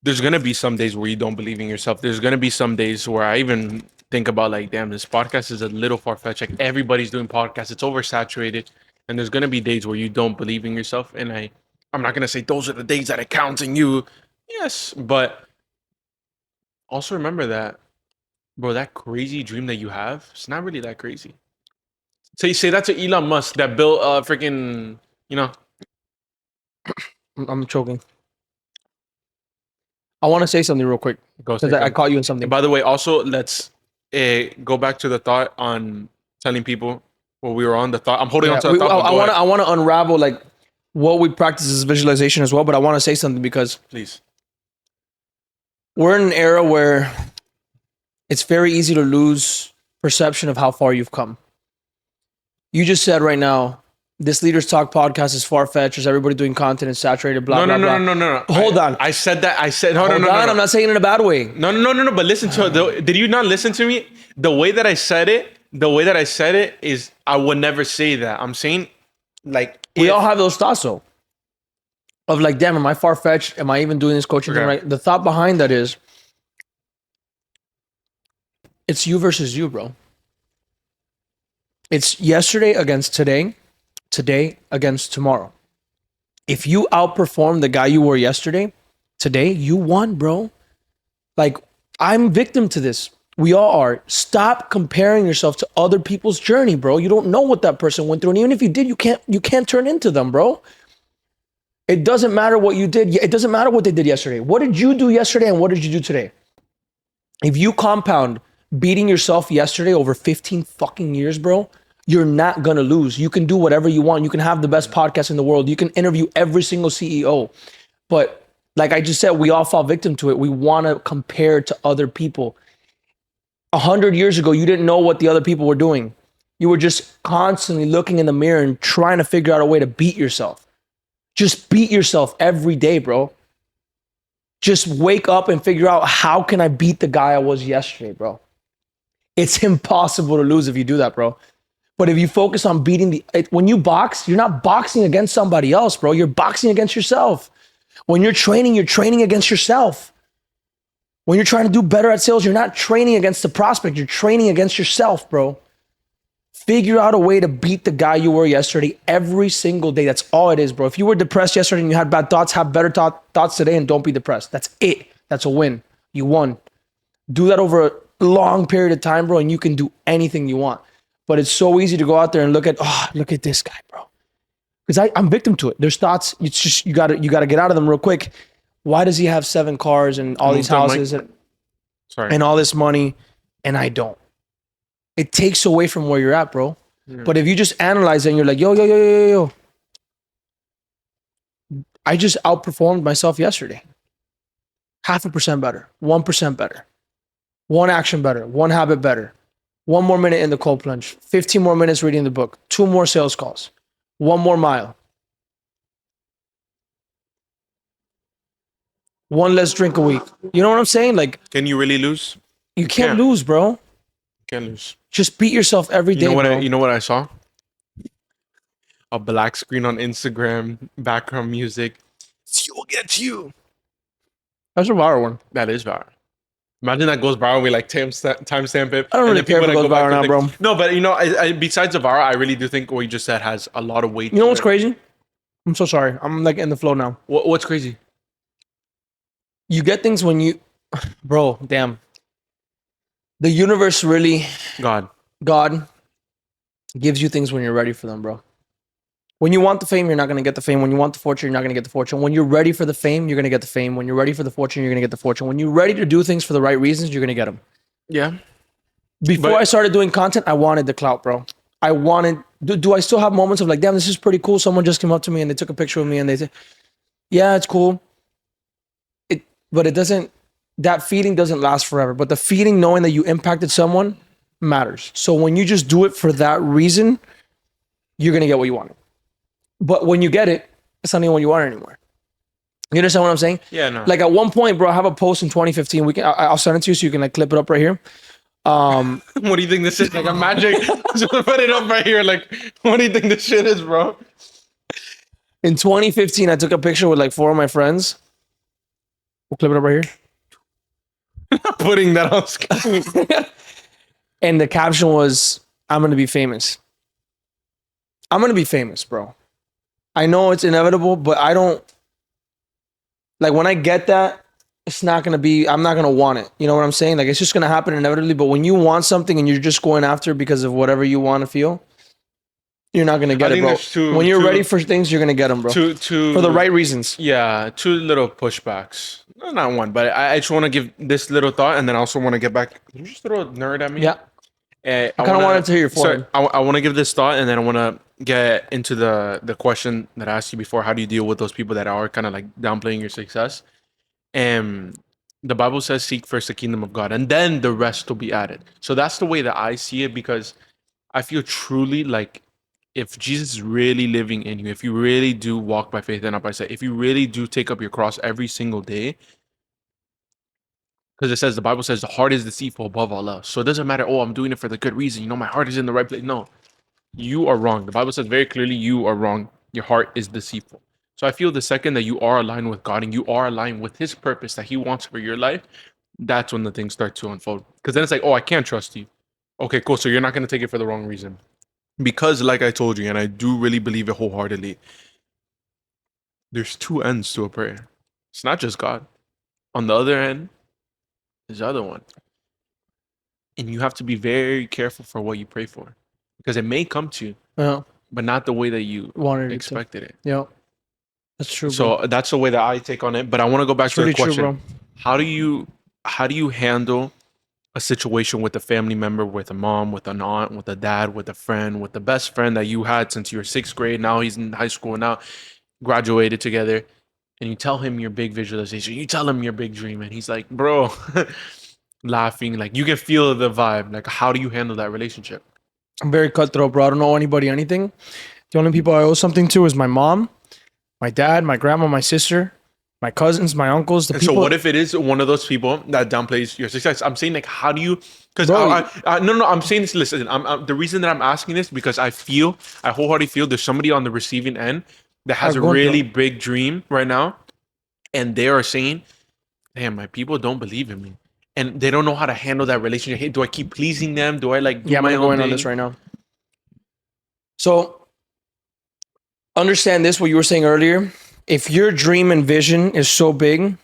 there's going to be some days where you don't believe in yourself. There's going to be some days where I even think about like, damn, this podcast is a little far-fetched. Like, everybody's doing podcasts. It's oversaturated. And there's going to be days where you don't believe in yourself. And I'm not going to say those are the days that it counts in you. Yes. But also remember that, bro, that crazy dream that you have, it's not really that crazy. So you say that to Elon Musk that built freaking, you know. I'm choking. I want to say something real quick because I caught you in something. And by the way, also let's go back to the thought on telling people Well, we were on the thought. I'm holding on to the I thought. But I want to unravel like what we practice is visualization as well. But I want to say something because please. we're in an era where it's very easy to lose perception of how far you've come. You just said right now, this Leaders Talk podcast is far-fetched. There's everybody doing content and saturated, blah, blah, blah. No. Hold on. I said that. I said, hold on. I'm not saying it in a bad way. No. But listen to it. Did you not listen to me? The way that I said it is I would never say that. I'm saying like We all have those thoughts though. Of like, damn, am I far-fetched? Am I even doing this coaching thing right? The thought behind that is, it's you versus you, bro. It's yesterday against today, today against tomorrow. If you outperform the guy you were yesterday, today, you won, bro. Like, I'm victim to this. We all are. Stop comparing yourself to other people's journey, bro. You don't know what that person went through. And even if you did, you can't turn into them, bro. It doesn't matter what you did. It doesn't matter what they did yesterday. What did you do yesterday and what did you do today? If you compound beating yourself yesterday over 15 fucking years, bro, you're not gonna lose. You can do whatever you want. You can have the best podcast in the world. You can interview every single CEO. But like I just said, we all fall victim to it. We wanna compare to other people. 100 years ago, you didn't know what the other people were doing. You were just constantly looking in the mirror and trying to figure out a way to beat yourself. Just beat yourself every day, bro. Just wake up and figure out, how can I beat the guy I was yesterday, bro? It's impossible to lose if you do that, bro. But if you focus on beating when you box, you're not boxing against somebody else, bro. You're boxing against yourself. When you're training against yourself. When you're trying to do better at sales, you're not training against the prospect. You're training against yourself, bro. Figure out a way to beat the guy you were yesterday every single day. That's all it is, bro. If you were depressed yesterday and you had bad thoughts, have better thoughts today and don't be depressed. That's it. That's a win. You won. Do that over a long period of time, bro, and you can do anything you want. But it's so easy to go out there and look at this guy, bro. Because I'm victim to it. There's thoughts. It's just you gotta get out of them real quick. Why does he have 7 cars and all these houses and all this money, and I don't? It takes away from where you're at, bro. Yeah. But if you just analyze it and you're like, yo, I just outperformed myself yesterday. 0.5% better, 1% better, 1 action better, 1 habit better, 1 more minute in the cold plunge, 15 more minutes reading the book, 2 more sales calls, 1 more mile, 1 less drink a week. You know what I'm saying? Like, can you really lose? You can't lose, bro. Can't lose. Just beat yourself every day. You know what I saw? A black screen on Instagram, background music. You will get you. That's a viral one. That is viral. Imagine that goes viral. We like timestamp it. I don't really care if it goes viral now, bro. No, but you know, I besides the viral, I really do think what you just said has a lot of weight. You know what's crazy? I'm so sorry. I'm like in the flow now. What's crazy? You get things when you, bro, damn. The universe really, God gives you things when you're ready for them, bro. When you want the fame, you're not going to get the fame. When you want the fortune, you're not going to get the fortune. When you're ready for the fame, you're going to get the fame. When you're ready for the fortune, you're going to get the fortune. When you're ready to do things for the right reasons, you're going to get them. Yeah. Before I started doing content, I wanted the clout, bro. I wanted, do I still have moments of like, damn, this is pretty cool. Someone just came up to me and they took a picture with me and they said, yeah, it's cool. But it doesn't, that feeling doesn't last forever. But the feeling knowing that you impacted someone matters. So when you just do it for that reason, you're going to get what you wanted. But when you get it, it's not even what you want anymore. You understand what I'm saying? Yeah, no. Like at one point, bro, I have a post in 2015. I'll send it to you so you can like clip it up right here. What do you think this is? Like a magic? Just put it up right here. Like, what do you think this shit is, bro? In 2015, I took a picture with like 4 of my friends. We'll clip it up right here. Putting that on screen. And the caption was, I'm going to be famous. I'm going to be famous, bro. I know it's inevitable, but I don't, like when I get that, it's not going to be, I'm not going to want it. You know what I'm saying? Like it's just going to happen inevitably. But when you want something and you're just going after it because of whatever you want to feel, you're not going to get it, bro. When you're ready for things, you're going to get them, bro. For the right reasons. Yeah, 2 little pushbacks. Not one, but I just want to give this little thought and then I also want to get back. Did you just throw a nerd at me? Yeah. I I kind of wanted to hear your So point. I want to give this thought, and then I want to get into the question that I asked you before. How do you deal with those people that are kind of like downplaying your success? And the Bible says, "Seek first the kingdom of God, and then the rest will be added." So that's the way that I see it, because I feel truly like if Jesus is really living in you, if you really do walk by faith and not by sight, if you really do take up your cross every single day, because it says, the Bible says the heart is deceitful above all else. So it doesn't matter, oh, I'm doing it for the good reason. You know, my heart is in the right place. No, you are wrong. The Bible says very clearly, you are wrong. Your heart is deceitful. So I feel the second that you are aligned with God and you are aligned with his purpose that he wants for your life, that's when the things start to unfold. Because then it's like, oh, I can't trust you. Okay, cool. So you're not going to take it for the wrong reason. Because, like I told you, and I do really believe it wholeheartedly, there's two ends to a prayer. It's not just God. On the other end, there's the other one. And you have to be very careful for what you pray for, because it may come to you, Yeah, but not the way that you wanted it to. expected it. Yeah, that's true, bro. So that's the way that I take on it. But I want to go back It's to the really true, question: bro. how do you handle a situation with a family member, with a mom, with an aunt, with a dad, with a friend, with the best friend that you had since you were sixth grade? Now he's in high school, now graduated together, and you tell him your big visualization, you tell him your big dream, and he's like, bro, laughing, like you can feel the vibe. Like, how do you handle that relationship? I'm very cutthroat, bro. I don't owe anybody anything. The only people I owe something to is my mom, my dad, my grandma, my sister, my cousins, my uncles. The And people. so what if it is one of those people that downplays your success? I'm saying, like, how do you? Because Bro, no, I'm saying this. Listen, the reason that I'm asking this, because I wholeheartedly feel there's somebody on the receiving end that has a Go on, really bro. big dream right now, and they are saying, "Damn, my people don't believe in me, and they don't know how to handle that relationship. Hey, do I keep pleasing them? Do I like do Yeah, I'm my gonna go own in on thing?" this right now. So understand this, what you were saying earlier. If your dream and vision is so big,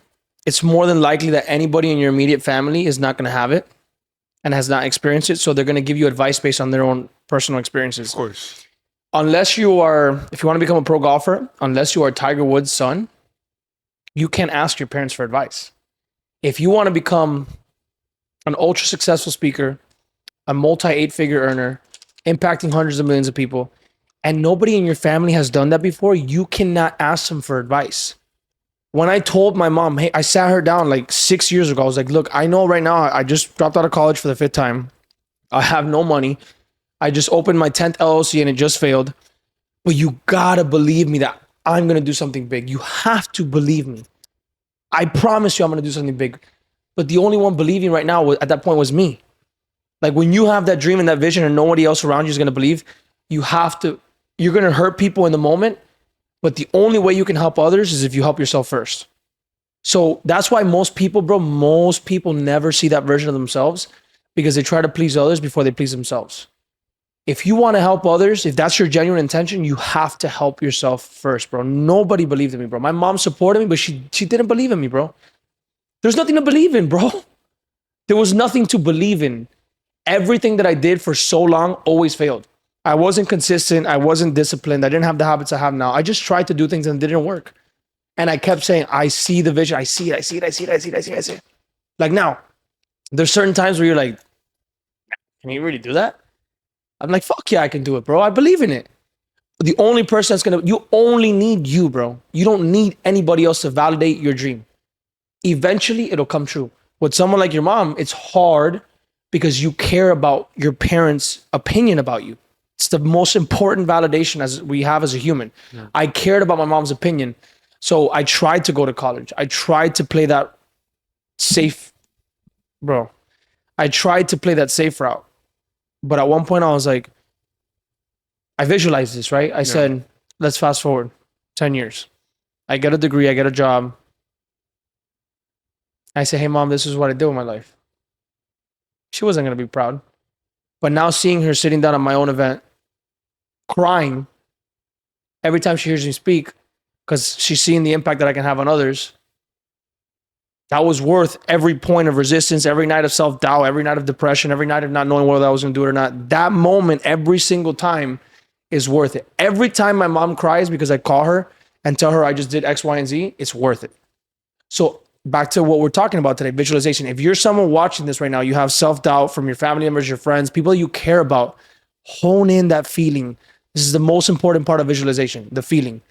it's more than likely that anybody in your immediate family is not going to have it and has not experienced it. So they're going to give you advice based on their own personal experiences. Of course. Unless you are, if you want to become a pro golfer, unless you are Tiger Woods' son, you can't ask your parents for advice. If you want to become an ultra successful speaker, a multi 8-figure earner, impacting hundreds of millions of people, and nobody in your family has done that before, you cannot ask them for advice. When I told my mom, hey, I sat her down like 6 years ago. I was like, look, I know right now I just dropped out of college for the 5th time. I have no money. I just opened my 10th LLC and it just failed. But you gotta believe me that I'm gonna do something big. You have to believe me. I promise you I'm gonna do something big. But the only one believing right now at that point was me. Like when you have that dream and that vision and nobody else around you is gonna believe, you're gonna hurt people in the moment. But the only way you can help others is if you help yourself first. So that's why most people never see that version of themselves, because they try to please others before they please themselves. If you want to help others, if that's your genuine intention, you have to help yourself first, bro. Nobody believed in me, bro. My mom supported me, but she didn't believe in me, bro. There's nothing to believe in, bro. There was nothing to believe in. Everything that I did for so long always failed. I wasn't consistent. I wasn't disciplined. I didn't have the habits I have now. I just tried to do things and it didn't work. And I kept saying, I see the vision. I see it. Like now, there's certain times where you're like, can you really do that? I'm like, fuck yeah, I can do it, bro. I believe in it. But the only person you only need you, bro. You don't need anybody else to validate your dream. Eventually, it'll come true. With someone like your mom, it's hard because you care about your parents' opinion about you. It's the most important validation as we have as a human. Yeah. I cared about my mom's opinion. So I tried to go to college. I tried to play that safe, bro. I tried to play that safe route. But at one point I was like, I visualized this, right? I said, let's fast forward 10 years. I get a degree, I get a job. I say, hey mom, this is what I did with my life. She wasn't going to be proud. But now seeing her sitting down at my own event, crying every time she hears me speak, because she's seeing the impact that I can have on others, that was worth every point of resistance, every night of self-doubt, every night of depression, every night of not knowing whether I was going to do it or not. That moment, every single time, is worth it. Every time my mom cries because I call her and tell her I just did X, Y, and Z, it's worth it. So back to what we're talking about today, visualization. If you're someone watching this right now, you have self-doubt from your family members, your friends, people you care about, hone in that feeling. This is the most important part of visualization, the feeling.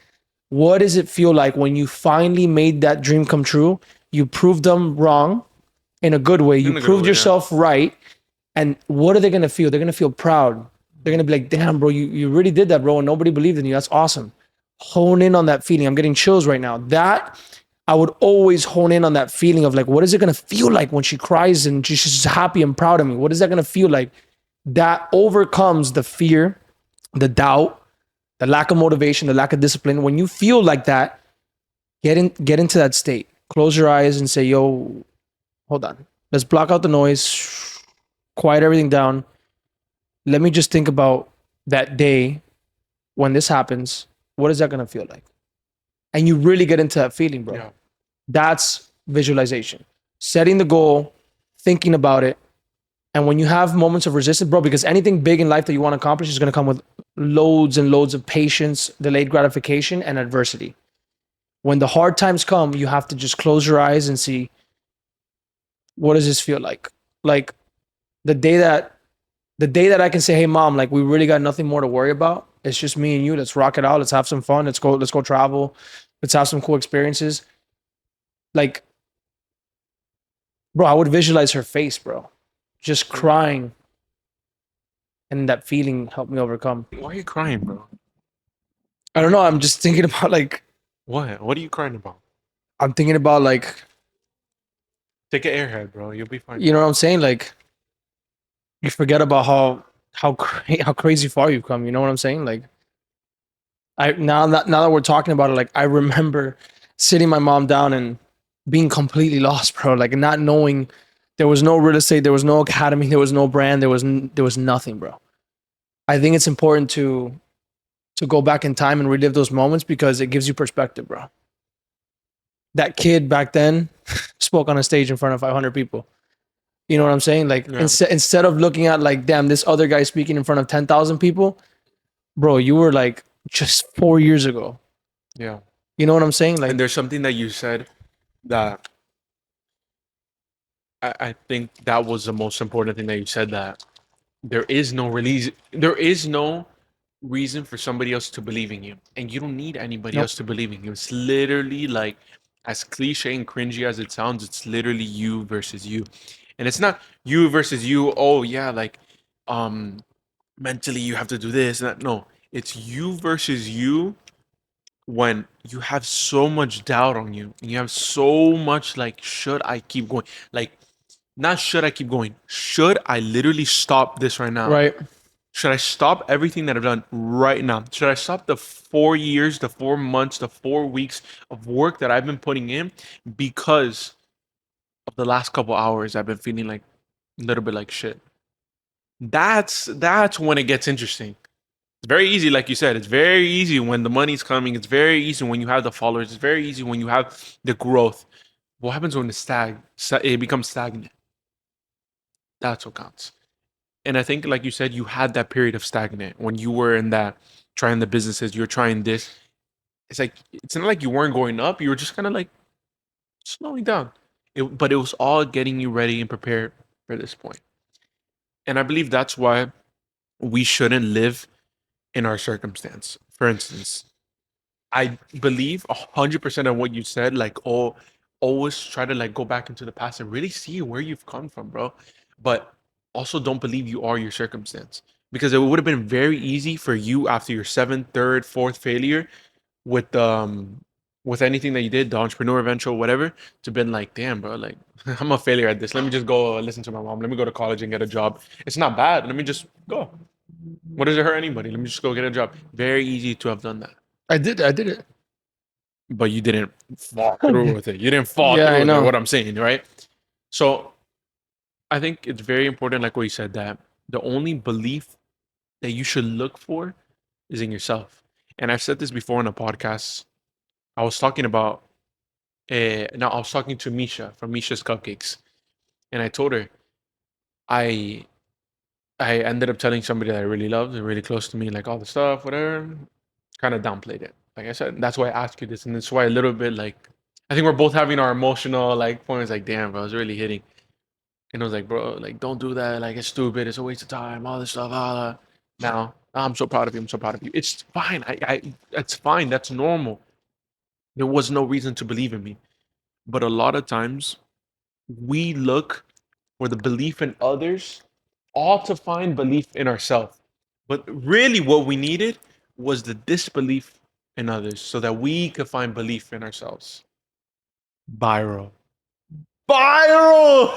What does it feel like when you finally made that dream come true? You proved them wrong in a good way. You proved yourself right. And what are they going to feel? They're going to feel proud. They're going to be like, damn, bro, you really did that, bro. And nobody believed in you. That's awesome. Hone in on that feeling. I'm getting chills right now. That I would always hone in on that feeling of like, what is it going to feel like when she cries and she's just happy and proud of me? What is that going to feel like? That overcomes the fear, the doubt, the lack of motivation, the lack of discipline. When you feel like that, get into that state. Close your eyes and say, yo, hold on. Let's block out the noise, quiet everything down. Let me just think about that day when this happens. What is that going to feel like? And you really get into that feeling, bro. Yeah. That's visualization. Setting the goal, thinking about it. And when you have moments of resistance, bro, because anything big in life that you want to accomplish is going to come with loads and loads of patience, delayed gratification, and adversity. When the hard times come, you have to just close your eyes and see, what does this feel like? Like the day that I can say, hey mom, like we really got nothing more to worry about. It's just me and you. Let's rock it out. Let's have some fun. Let's go travel. Let's have some cool experiences. Like, bro, I would visualize her face, bro. Just crying. And that feeling helped me overcome. Why are you crying, bro? I don't know. I'm just thinking about like, What? What are you crying about? I'm thinking about like, Take an airhead, bro. You'll be fine. you know what I'm saying? Like, you forget about how crazy far you've come. You know what I'm saying? Like, now that we're talking about it, like I remember sitting my mom down and being completely lost, bro. Like not knowing there was no real estate, there was no academy, there was no brand, there was nothing, bro. I think it's important to go back in time and relive those moments because it gives you perspective, bro. That kid back then spoke on a stage in front of 500 people. You know what I'm saying? Like instead of looking at like, damn, this other guy speaking in front of 10,000 people, bro, you were like just 4 years ago. Yeah. You know what I'm saying? Like, And there's something that you said that I think that was the most important thing that you said, that there is no reason for somebody else to believe in you. And you don't need anybody else to believe in you. It's literally like, as cliche and cringy as it sounds, it's literally you versus you. And it's not you versus you, oh yeah, like mentally you have to do this and that. No, it's you versus you when you have so much doubt on you and you have so much like, should I keep going? Like, not should I keep going? Should I literally stop this right now? right. Should I stop everything that I've done right now? Should I stop the 4 years, the 4 months, the 4 weeks of work that I've been putting in because of the last couple hours I've been feeling like a little bit like shit? That's when it gets interesting. It's very easy, like you said. It's very easy when the money's coming. It's very easy when you have the followers. It's very easy when you have the growth. What happens when it becomes stagnant? That's what counts. And I think, like you said, you had that period of stagnant when you were in that trying the businesses. You were trying this. It's like it's not like you weren't going up. You were just kind of like slowing down. But it was all getting you ready and prepared for this point. And I believe that's why we shouldn't live in our circumstance. For instance, I believe 100% of what you said. Like, oh, always try to like go back into the past and really see where you've come from, bro. But also don't believe you are your circumstance, because it would have been very easy for you after your seventh, third, fourth failure with anything that you did, the entrepreneur venture, whatever, to been like, damn, bro, like I'm a failure at this. Let me just go listen to my mom. Let me go to college and get a job. It's not bad. Let me just go. What does it hurt anybody? Let me just go get a job. Very easy to have done that. I did it. But you didn't fall through with it. You didn't fall Yeah, through I with know. it, what I'm saying, right? So I think it's very important, like what you said, that the only belief that you should look for is in yourself. And I've said this before in a podcast. I was talking about, now I was talking to Misha from Misha's Cupcakes. And I told her, I ended up telling somebody that I really loved and really close to me, like all the stuff, whatever, kind of downplayed it. Like I said, that's why I asked you this. And that's why a little bit like, I think we're both having our emotional like points. Like, damn, bro, it's really hitting. And I was like, bro, like, don't do that. Like, it's stupid. It's a waste of time. All this stuff. Now, I'm so proud of you. I'm so proud of you. It's fine. It's fine. That's normal. There was no reason to believe in me. But a lot of times, we look for the belief in others, all to find belief in ourselves. But really, what we needed was the disbelief in others so that we could find belief in ourselves. Viral. Viral!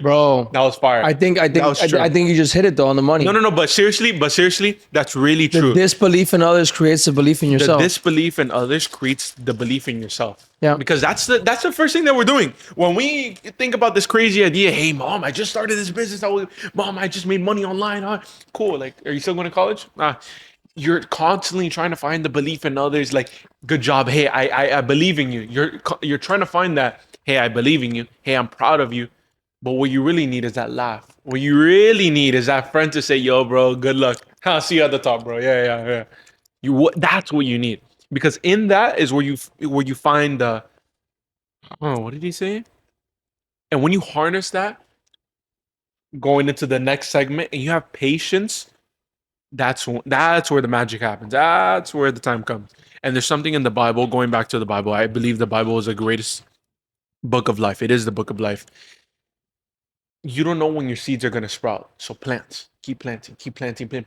Bro, That was fire. I think That was true. I think you just hit it though on the money. No. But seriously, that's really The true. disbelief in others creates the belief in The yourself. disbelief in others creates the belief in yourself. Yeah. Because that's the first thing that we're doing. When we think about this crazy idea, hey mom, I just started this business. Mom, I just made money online. Cool. Like, are you still going to college? You're constantly trying to find the belief in others. Like, good job. Hey, I believe in you. You're trying to find that. Hey, I believe in you. Hey, I'm proud of you. But what you really need is that laugh. What you really need is that friend to say, yo, bro, good luck. I'll see you at the top, bro. Yeah. That's what you need. Because in that is where you find the, oh, what did he say? And when you harness that, going into the next segment, and you have patience, that's where the magic happens. That's where the time comes. And there's something in the Bible, going back to the Bible. I believe the Bible is the greatest book of life. It is the book of life. You don't know when your seeds are going to sprout. So plant. Keep planting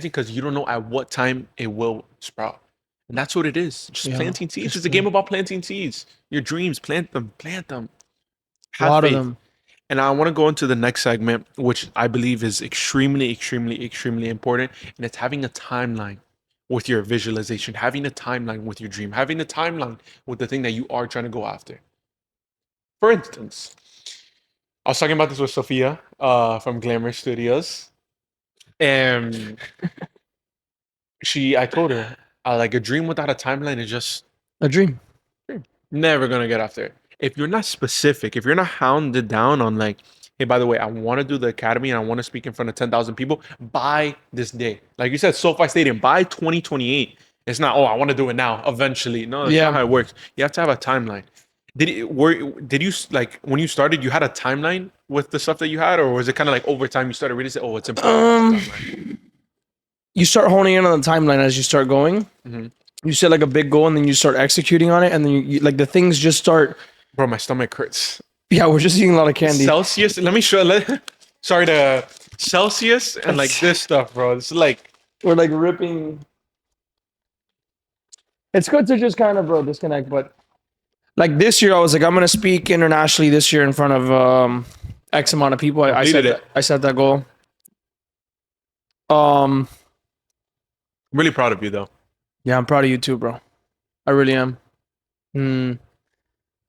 because you don't know at what time it will sprout. And that's what it is. Just planting seeds. It's a game about planting seeds. Your dreams, plant them. Have a lot faith. of them. And I want to go into the next segment, which I believe is extremely important. And it's having a timeline with your visualization, having a timeline with your dream, having a timeline with the thing that you are trying to go after. For instance, I was talking about this with Sophia from Glamour Studios. And I told her, like, a dream without a timeline is just A dream. never going to get after it. If you're not specific, if you're not hounded down on like, hey, by the way, I want to do the academy and I want to speak in front of 10,000 people by this day. Like you said, SoFi Stadium, by 2028. It's not, oh, I want to do it now, eventually. No, that's not how it works. You have to have a timeline. Did you, like, when you started, you had a timeline with the stuff that you had, or was it kind of like over time you started really saying, oh, it's important? You start honing in on the timeline as you start going. Mm-hmm. You set like a big goal and then you start executing on it, and then you like the things just start. Bro, my stomach hurts. Yeah, we're just eating a lot of candy. Celsius. Let me show. Sorry to Celsius and like this stuff, bro. It's like we're like ripping. It's good to just kind of disconnect, but like this year, I was like, I'm gonna speak internationally this year in front of X amount of people. I set that goal. Really proud of you though. Yeah, I'm proud of you too, bro. I really am.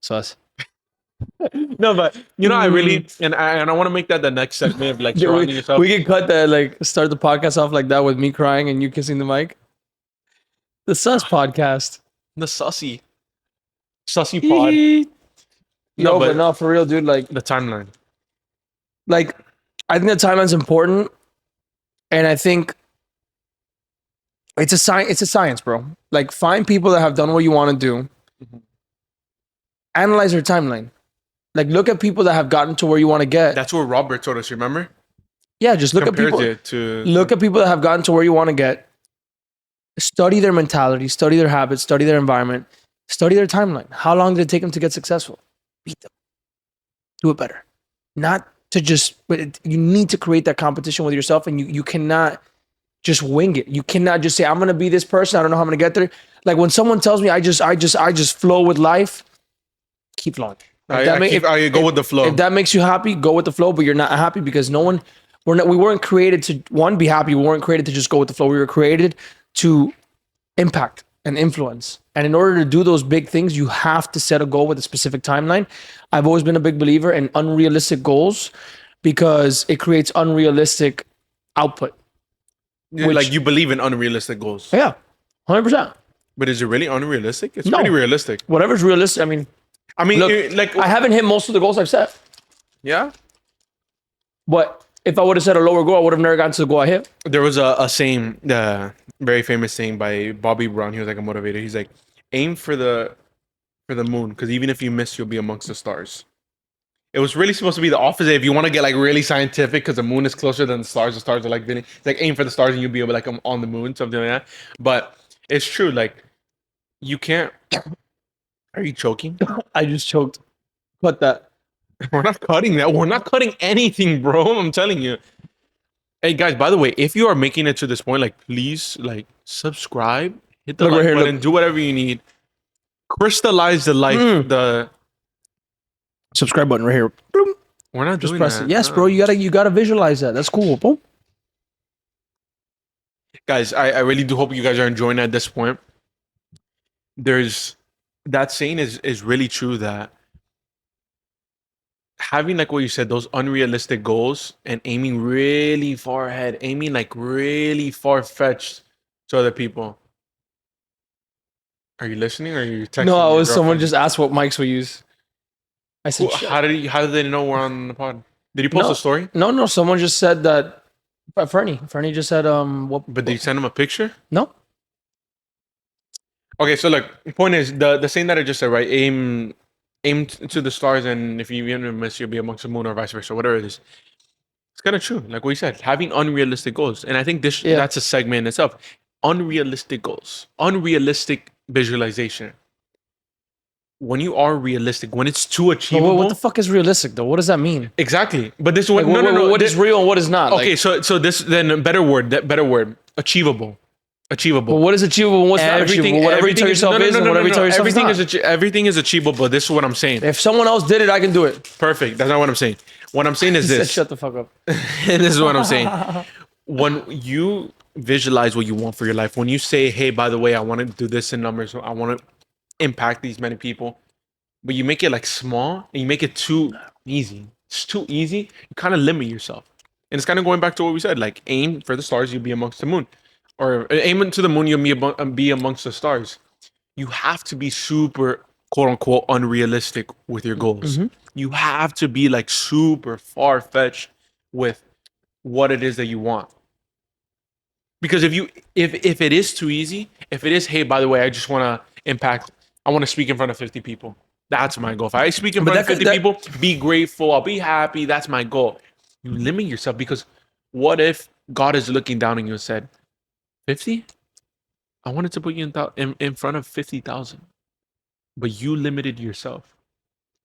Sus. No, but you know, I really and I want to make that the next segment of like surrounding yourself. We can cut that, like start the podcast off like that with me crying and you kissing the mic. The Sus podcast. The sussy pod. No, but no, for real, dude. Like the timeline. Like, I think the timeline's important, and I think it's a science. It's a science, bro. Like, find people that have done what you want to do. Mm-hmm. Analyze their timeline. Like, look at people that have gotten to where you want to get. That's what Robert told us. Remember? Yeah, just look at people. Look at people that have gotten to where you want to get. Study their mentality. Study their habits. Study their environment. Study their timeline. How long did it take them to get successful? Beat them. Do it better. Not to just, but you need to create that competition with yourself, and you cannot just wing it. You cannot just say, I'm going to be this person. I don't know how I'm going to get there. Like when someone tells me I just flow with life, keep flowing. Like I go with the flow. If that makes you happy, go with the flow, but you're not happy because we weren't created to be happy. We weren't created to just go with the flow. We were created to impact and influence. And in order to do those big things, you have to set a goal with a specific timeline. I've always been a big believer in unrealistic goals because it creates unrealistic output. Like you believe in unrealistic goals. Yeah, 100%. But is it really unrealistic? It's pretty realistic. Whatever's realistic. I mean, look, like I haven't hit most of the goals I've set. Yeah. But if I would have set a lower goal, I would have never gotten to the goal I hit. There was a saying, very famous saying by Bobby Brown. He was like a motivator. He's like, aim for the for the moon, because even if you miss, you'll be amongst the stars. It was really supposed to be the opposite. If you want to get like really scientific, because the moon is closer than the stars are like it's like aim for the stars and you'll be able like on the moon, something like that. But it's true. Like you can't. Are you choking? I just choked. Cut that. We're not cutting that. We're not cutting anything, bro. I'm telling you. Hey guys, by the way, if you are making it to this point, like please like subscribe, hit the Look like right here, button, look. do whatever you need. Crystallize the life. The Subscribe button right here. Boom. we're not Just doing press that. it. Yes, No. bro. You gotta visualize that. That's cool. Boom. Guys, I really do hope you guys are enjoying it at this point. There's that saying is really true that having like what you said, those unrealistic goals and aiming really far ahead, aiming like really far fetched to other people. Are you listening or are you texting? No, I your was someone girlfriend? just asked what mics we use. I said, How did they know we're on the pod? Did you post No. a story? No. Someone just said that. Fernie just said, what? But did you send him a picture? No. Okay, so look, point is the saying that I just said, right? Aim to the stars, and if you even miss, you'll be amongst the moon, or vice versa, whatever it is. It's kind of true, like we said, having unrealistic goals, and I think that's a segment in itself. Unrealistic goals, unrealistic visualization. When you are realistic, when it's too But achievable, what the fuck is realistic though? What does that mean? exactly. But this one, Like, no. What is real and what is not? Okay, Like, so this then a better word, achievable. but what is achievable and what's not achievable? Whatever you tell yourself is and whatever you tell yourself is not. Everything is achievable. This is what I'm saying. If someone else did it, I can do it. Perfect. That's not what I'm saying. What I'm saying is He said, this. shut the fuck up. And this is what I'm saying. When you visualize what you want for your life, when you say, hey, by the way, I want to do this in numbers, I want to impact these many people, but you make it like small and you make it too easy. It's too easy. You kind of limit yourself. And it's kind of going back to what we said, like aim for the stars, you'll be amongst the moon. Or aim into the moon, you'll be amongst the stars. You have to be super, quote unquote, unrealistic with your goals. Mhm. You have to be like super far fetched with what it is that you want. Because if it is too easy, if it is, hey, by the way, I just want to impact, I want to speak in front of 50 people. That's my goal. If I speak in front of 50 people, be grateful, I'll be happy. That's my goal. You limit yourself because what if God is looking down on you and said, 50? I wanted to put you in front of 50,000, but you limited yourself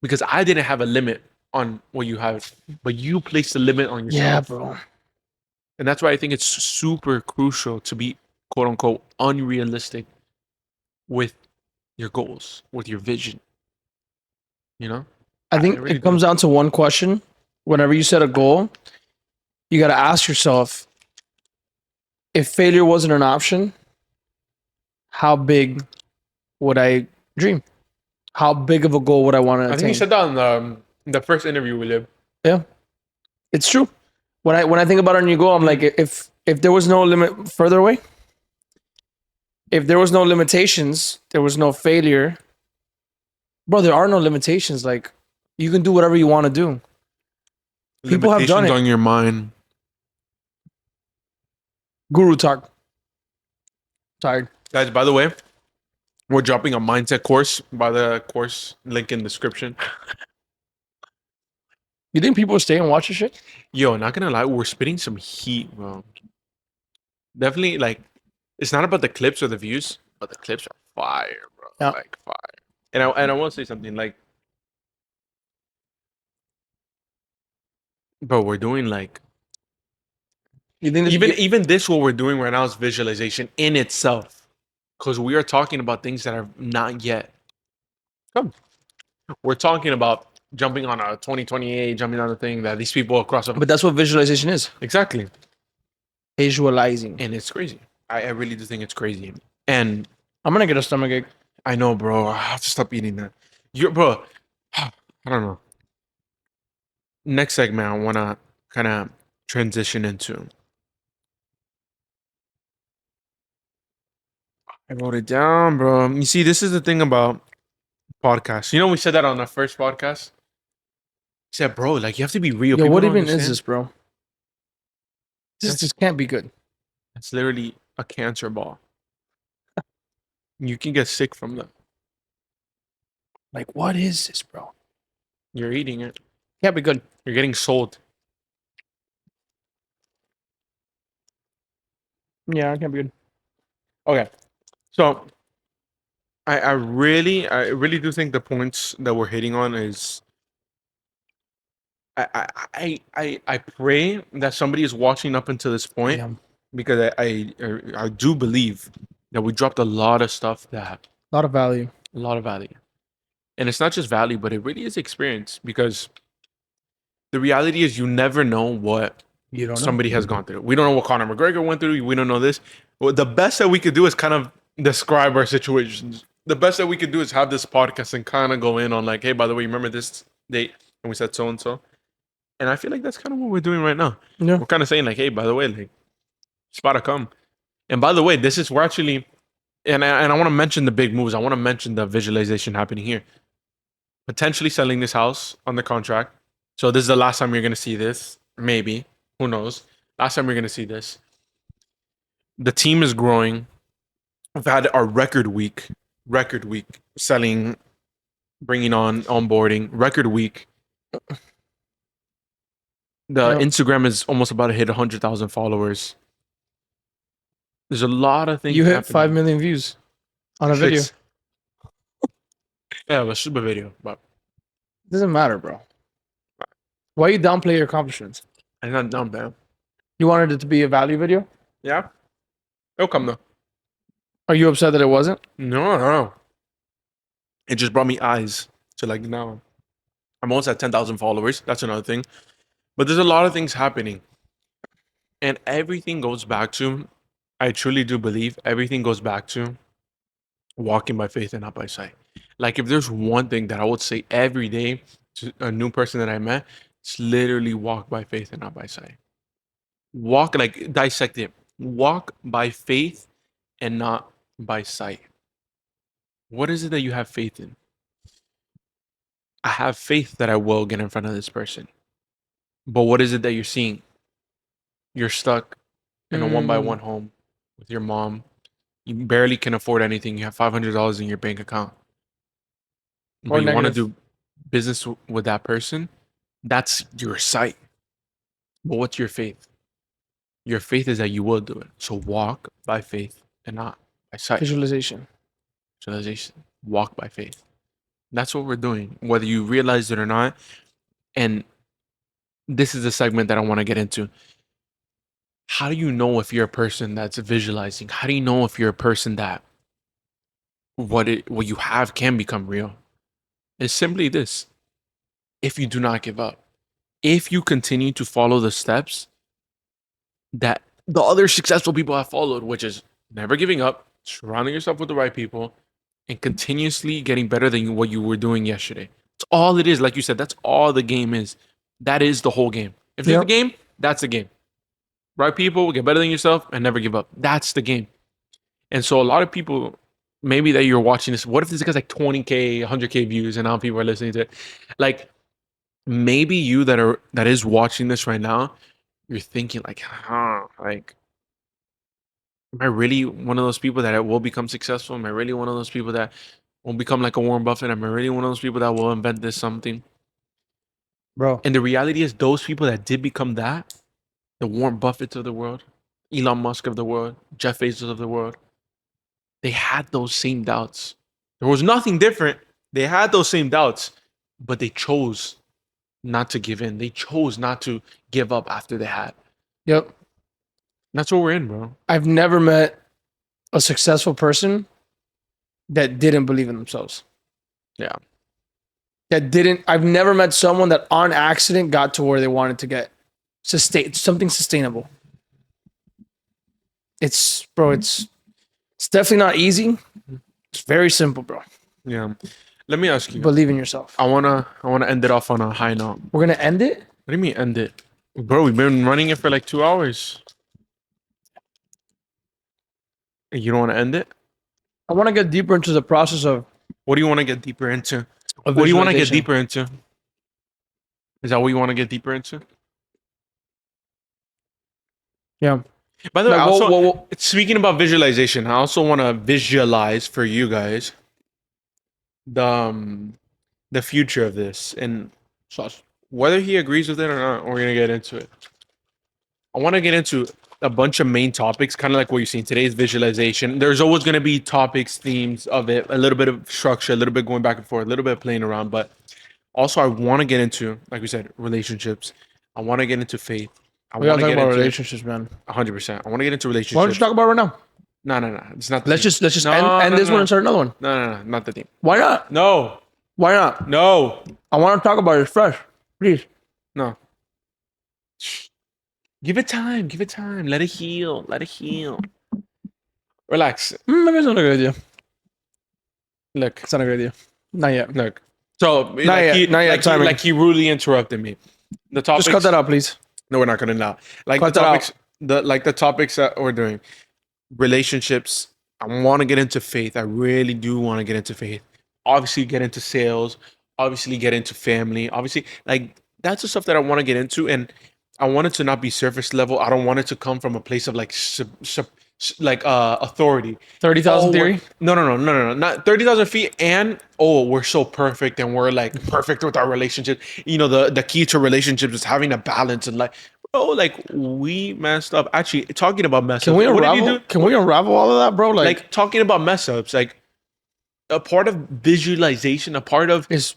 because I didn't have a limit on what you have, but you placed a limit on yourself. Yeah, bro. And that's why I think it's super crucial to be quote unquote unrealistic with your goals, with your vision. You know? I think really it comes down to one question. Whenever you set a goal, you got to ask yourself, if failure wasn't an option, how big would I dream? How big of a goal would I want to attain? I think you said that on the first interview we did. Yeah, it's true. When I think about a new goal, I'm like, if there was no limit further away, if there was no limitations, there was no failure. Bro, there are no limitations. Like, you can do whatever you want to do. People have done it. On your mind. Guru talk. Tired. Guys, by the way, we're dropping a mindset course by the course link in description. You think people will stay and watch this shit? Yo, not gonna lie, we're spitting some heat, bro. Definitely, like, it's not about the clips or the views, but the clips are fire, bro. Yeah. Like fire. And I want to say something, like, bro, we're doing like You think even this what we're doing right now is visualization in itself, because we are talking about things that are not yet come. We're talking about jumping on a 2028, jumping on a thing that these people across. But that's what visualization is. Exactly. Visualizing. And it's crazy. I really do think it's crazy. And I'm gonna get a stomachache. I know, bro. I have to stop eating that. Bro, I don't know. Next segment, I want to kind of transition into. I wrote it down, bro. You see, this is the thing about podcasts. You know, we said that on our first podcast. We said, bro, like, you have to be real. Yo, People what don't even is understand. this, bro? This can't be good. It's literally a cancer ball. You can get sick from them. Like, what is this, bro? You're eating it. Can't be good. You're getting sold. Yeah, it can't be good. Okay. So I really do think the points that we're hitting on is I pray that somebody is watching up until this point Yeah. because I do believe that we dropped a lot of stuff that A lot of value. a lot of value. And it's not just value, but it really is experience because the reality is you never know what You don't know. somebody has gone through. We don't know what Conor McGregor went through. We don't know this. Well, the best that we could do is kind of describe our situations. The best that we could do is have this podcast and kind of go in on like, hey, by the way, you remember this date and we said so and so. And I feel like that's kind of what we're doing right now. Yeah. We're kind of saying like, hey, by the way, like, it's about to come. And by the way, we're actually, and I want to mention the big moves. I want to mention the visualization happening here. Potentially selling this house on the contract. So this is the last time you're going to see this. Maybe. Who knows? Last time you're going to see this. The team is growing. We've had our record week selling, bringing on, onboarding, record week. The Yep. Instagram is almost about to hit 100,000 followers. There's a lot of things You hit happening. 5 million views on a video. Six. Yeah, it was a super video, but Doesn't matter, bro. Why you downplay your accomplishments? I'm not done, man. You wanted it to be a value video? Yeah? It'll come though. Are you upset that it wasn't? No. It just brought me eyes to like now. I'm almost at 10,000 followers. That's another thing. But there's a lot of things happening. And everything goes back to, I truly do believe everything goes back to walking by faith and not by sight. Like if there's one thing that I would say every day to a new person that I met, it's literally walk by faith and not by sight. Walk, like dissect it. Walk by faith and not by sight. What is it that you have faith in? I have faith that I will get in front of this person. But what is it that you're seeing? You're stuck in a one by one home with your mom. You barely can afford anything. You have $500 in your bank account. Or But you want to negative. do business with that person. That's your sight. But what's your faith? Your faith is that you will do it. So walk by faith and not by sight. Visualization. Visualization. Walk by faith. That's what we're doing, whether you realize it or not. And this is the segment that I want to get into. How do you know if you're a person that's visualizing? How do you know if you're a person that what you have can become real? It's simply this. If you do not give up, if you continue to follow the steps that the other successful people have followed, which is never giving up, surrounding yourself with the right people, and continuously getting better than what you were doing yesterday. That's all it is. Like you said, that's all the game is. That is the whole game. If there's a game, that's the game. Right people, get better than yourself and never give up. That's the game. And so a lot of people, maybe that you're watching this, what if this guy's like 20K, 100K views and now people are listening to it? Like maybe you that is watching this right now, you're thinking like, like, am I really one of those people that will become successful? Am I really one of those people that will become like a Warren Buffett? Am I really one of those people that will invent this something? Bro. And the reality is those people that did become that, the Warren Buffetts of the world, Elon Musk of the world, Jeff Bezos of the world, they had those same doubts. There was nothing different. They had those same doubts, but they chose not to give in. They chose not to give up after they had. Yep. That's what we're in, bro. I've never met a successful person that didn't believe in themselves. Yeah. I've never met someone that on accident got to where they wanted to get. Something sustainable. It's definitely not easy. It's very simple, bro. Yeah. Let me ask you. Believe in yourself. I wanna end it off on a high note. We're gonna end it? What do you mean end it? Bro, we've been running it for like 2 hours. You don't want to end it? I want to get deeper into the process of What do you want to get deeper into? What do you want to get deeper into? Is that what you want to get deeper into? Yeah. By the way, Like, also, speaking about visualization, I also want to visualize for you guys the future of this, and whether he agrees with it or not, we're gonna get into it. I want to get into a bunch of main topics, kind of like what you're seeing today's visualization. There's always going to be topics, themes of it, a little bit of structure, a little bit going back and forth, a little bit of playing around. But also, I want to get into, like we said, relationships. I want to get into faith. We gotta talk about relationships, man. 100%. I want to get into relationships. Why don't you talk about it right now? No. It's not. Let's just end this one and start another one. No. Not the theme. Why not? No. Why not? No. I want to talk about it fresh, please. No. Give it time. Let it heal. Relax. Maybe it's not a good idea. Look. It's not a good idea. Not yet. Look. So like he rudely interrupted me. The topics, just cut that out, please. No, we're not gonna now. Like cut the topics, the topics that we're doing. Relationships. I want to get into faith. I really do want to get into faith. Obviously, get into sales. Obviously, get into family. Obviously, like that's the stuff that I want to get into, and I want it to not be surface level. I don't want it to come from a place of like authority. 30,000 theory? No. Not 30,000 feet. And we're so perfect and we're like perfect with our relationship. You know, the key to relationships is having a balance and like, like we messed up. Actually, talking about mess ups. Can we unravel all of that, bro? Like talking about mess ups, like a part of visualization, a part of it's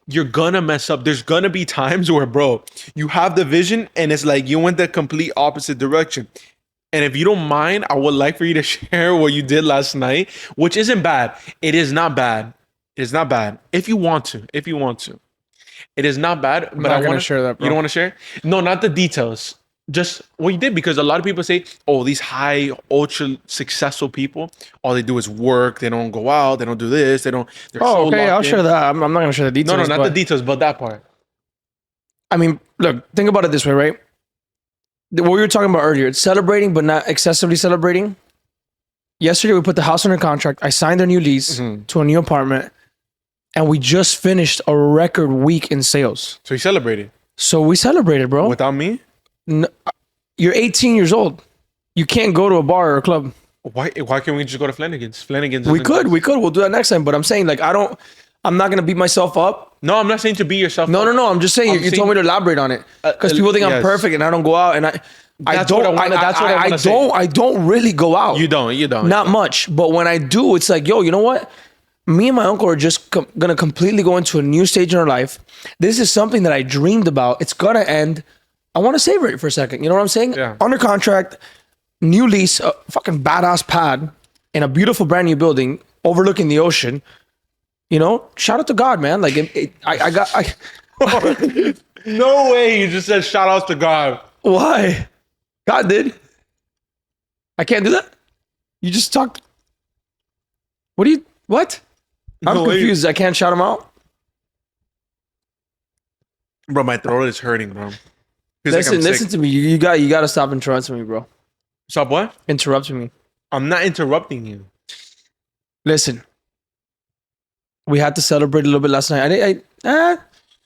you're gonna mess up. There's gonna be times where, bro, you have the vision and it's like you went the complete opposite direction. And if you don't mind, I would like for you to share what you did last night, which isn't bad. It is not bad. It is not bad. If you want to. It is not bad. But I want to share that, bro. You don't want to share? No, not the details. Just what you did, because a lot of people say, these high, ultra successful people, all they do is work. They don't go out. They don't do this. They're okay. I'll share that. I'm not going to share the details. No, not the details, but that part. I mean, look, think about it this way, right? What we were talking about earlier, it's celebrating, but not excessively celebrating. Yesterday, we put the house under contract. I signed a new lease to a new apartment, and we just finished a record week in sales. So you celebrated? So we celebrated, bro. Without me? No, you're 18 years old. You can't go to a bar or a club. Why can't we just go to Flanagan's? We could. We'll do that next time. But I'm saying, like, I'm not going to beat myself up. No, I'm not saying to beat yourself up. No. I'm just saying, you told me to elaborate on it. Because people think I'm perfect and I don't go out. And I don't really go out. You don't. Not much. But when I do, it's like, yo, you know what? Me and my uncle are just going to completely go into a new stage in our life. This is something that I dreamed about. It's going to end. I want to savor it for a second. You know what I'm saying? Yeah. Under contract, new lease, a fucking badass pad in a beautiful brand new building overlooking the ocean. You know, shout out to God, man. Like, No way you just said shout out to God. Why? God did. I can't do that? You just talked. What? I'm confused. I can't shout him out? Bro, my throat is hurting, bro. Listen to me. You got to stop interrupting me, bro. Stop what? Interrupting me. I'm not interrupting you. Listen. We had to celebrate a little bit last night. A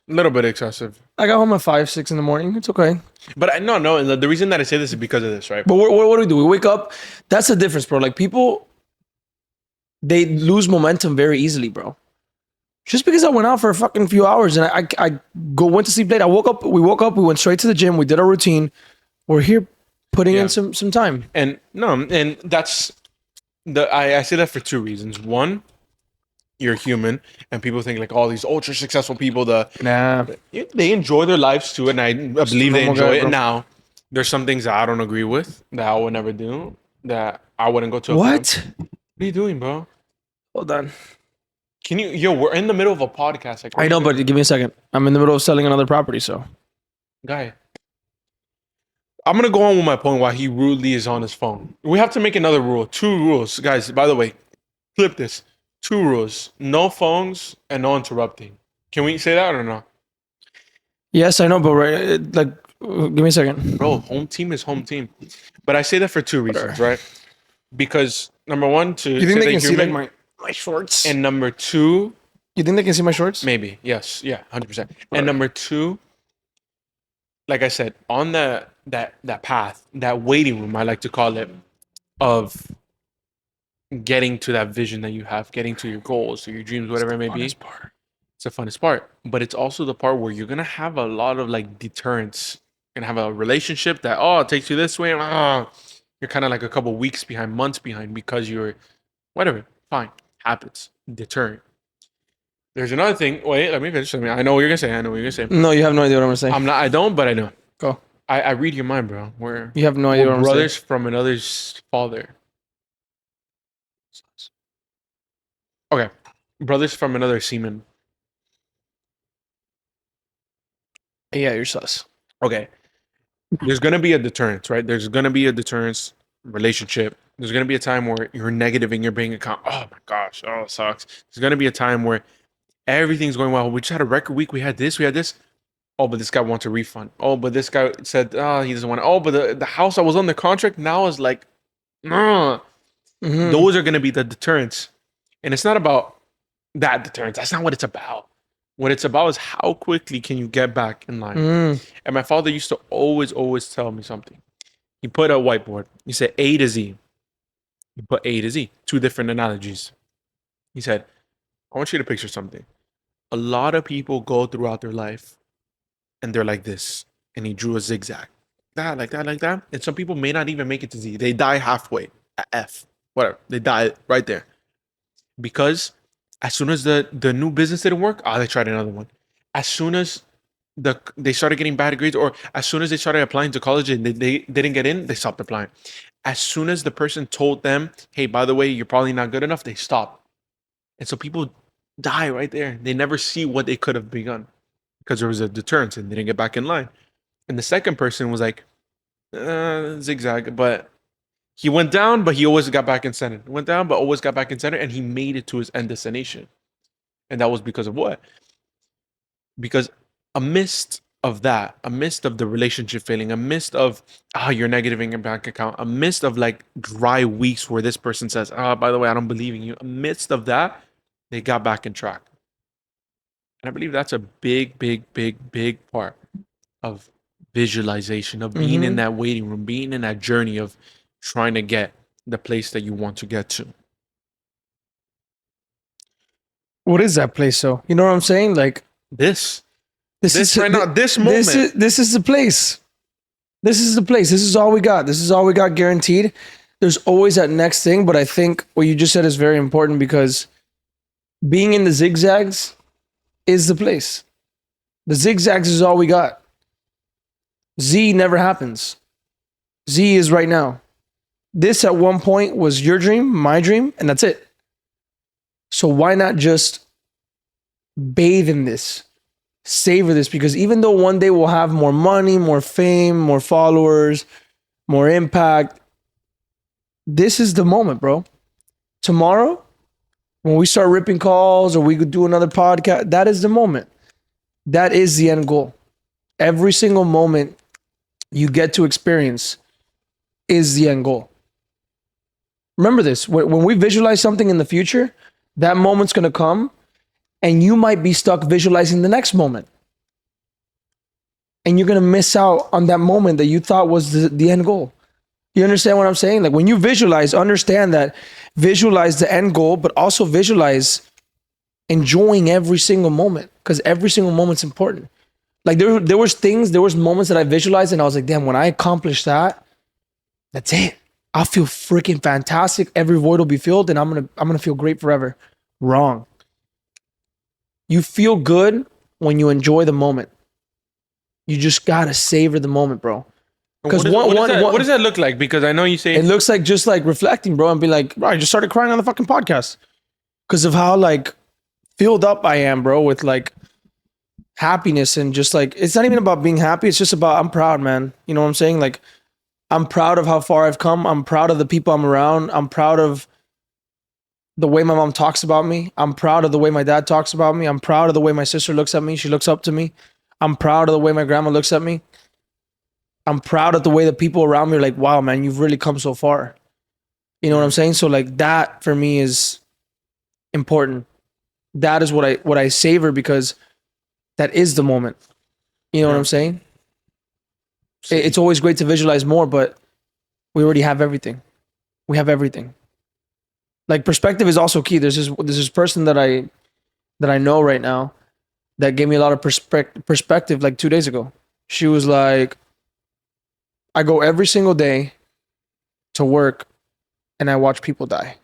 little bit excessive. I got home at 5, 6 in the morning. It's okay. But no. The reason that I say this is because of this, right? But what do? We wake up. That's the difference, bro. Like, people, they lose momentum very easily, bro. Just because I went out for a fucking few hours and I went to sleep late. We woke up, we went straight to the gym. We did our routine. We're here putting in some time. And that's I say that for two reasons. One, you're human, and people think like all these ultra successful people, they enjoy their lives too, and I believe they enjoy it. Now, there's some things that I don't agree with that I would never do, that I wouldn't go to. What? What are you doing, bro? Hold on. Can you? We're in the middle of a podcast. Like, I know, but give me a second. I'm in the middle of selling another property, so. Guy, I'm gonna go on with my point while he rudely is on his phone. We have to make another rule. 2 rules, guys. By the way, flip this. 2 rules: no phones and no interrupting. Can we say that or no? Yes, I know, but give me a second. Bro, home team is home team. But I say that for 2 reasons, right? Because number one, you think they can see like my shorts? And number 2, you think they can see my shorts? Maybe, yes, yeah, 100%. And number 2, like I said, on that path, that waiting room, I like to call it, of getting to that vision that you have, getting to your goals, to your dreams, whatever it may be. It's the funnest part. But it's also the part where you're gonna have a lot of like deterrence. You're gonna have a relationship that it takes you this way. You're kind of like a couple weeks behind, months behind because you're whatever. Fine, happens. Deterrent. There's another thing. Wait, let me finish. I know what you're gonna say. I know what you're gonna say. No, you have no idea what I'm gonna say. I'm not. I don't, but I know. Go. I read your mind, bro. You have no idea what I'm saying. Brothers from another's father. Okay, brothers from another semen. Yeah, you're sus. Okay, there's gonna be a deterrence, right? There's gonna be a deterrence relationship. There's gonna be a time where you're negative in your bank account. Oh my gosh, it sucks. There's gonna be a time where everything's going well. We just had a record week. We had this. We had this. Oh, but this guy wants a refund. Oh, but this guy said, he doesn't want it. Oh, but the house I was on the contract now is like, no. Mhm. Those are going to be the deterrents. And it's not about that deterrence. That's not what it's about. What it's about is how quickly can you get back in line. And my father used to always tell me something. He put a whiteboard. He said A to Z. He put A to Z. Two different analogies. He said, I want you to picture something. A lot of people go throughout their life and they're like this. And he drew a zigzag. Like that. And some people may not even make it to Z. They die halfway at F. Whatever. They die right there. Because as soon as the new business didn't work, they tried another one. As soon as they started getting bad grades, or as soon as they started applying to college and they didn't get in, they stopped applying. As soon as the person told them, hey, by the way, you're probably not good enough, they stopped. And so people die right there. They never see what they could have begun because there was a deterrence and they didn't get back in line. And the second person was like, zigzag, but he went down, but he always got back in center. Went down, but always got back in center, and he made it to his end destination. And that was because of what? Because amidst of that, amidst of the relationship failing, amidst of you're negative in your bank account, amidst of like dry weeks where this person says, by the way, I don't believe in you. Amidst of that, they got back in track. And I believe that's a big part of visualization, of being in that waiting room, being in that journey of trying to get the place that you want to get to. What is that place? So you know what I'm saying? Like This is right now, this moment. This is the place. This is the place. This is all we got. This is all we got guaranteed. There's always that next thing, but I think what you just said is very important because being in the zigzags is the place. The zigzags is all we got. Z never happens. Z is right now. This at one point was your dream, my dream, and that's it. So why not just bathe in this? Savor this, because even though one day we'll have more money, more fame, more followers, more impact, this is the moment, bro. Tomorrow, when we start ripping calls or we could do another podcast, that is the moment. That is the end goal. Every single moment you get to experience is the end goal. Remember this, when we visualize something in the future, that moment's going to come and you might be stuck visualizing the next moment. And you're going to miss out on that moment that you thought was the end goal. You understand what I'm saying? Like when you visualize, understand that, visualize the end goal, but also visualize enjoying every single moment, because every single moment's important. Like there was moments that I visualized and I was like, damn, when I accomplish that, that's it. I'll feel freaking fantastic. Every void will be filled and I'm gonna feel great forever. Wrong. You feel good when you enjoy the moment. You just gotta savor the moment, bro. Because what does that look like? Because I know you say it looks like just like reflecting, bro, and be like, bro, I just started crying on the fucking podcast because of how like filled up I am, bro, with like happiness and just like, it's not even about being happy. It's just about, I'm proud, man. You know what I'm saying? Like, I'm proud of how far I've come. I'm proud of the people I'm around. I'm proud of the way my mom talks about me. I'm proud of the way my dad talks about me. I'm proud of the way my sister looks at me. She looks up to me. I'm proud of the way my grandma looks at me. I'm proud of the way the people around me are like, wow, man, you've really come so far. You know what I'm saying? So like that for me is important. That is what I savor, because that is the moment. You know what I'm saying? It's always great to visualize more, but we already have everything. We have everything. Like perspective is also key. There's this person that I know right now that gave me a lot of perspective like 2 days ago. She was like, I go every single day to work and I watch people die.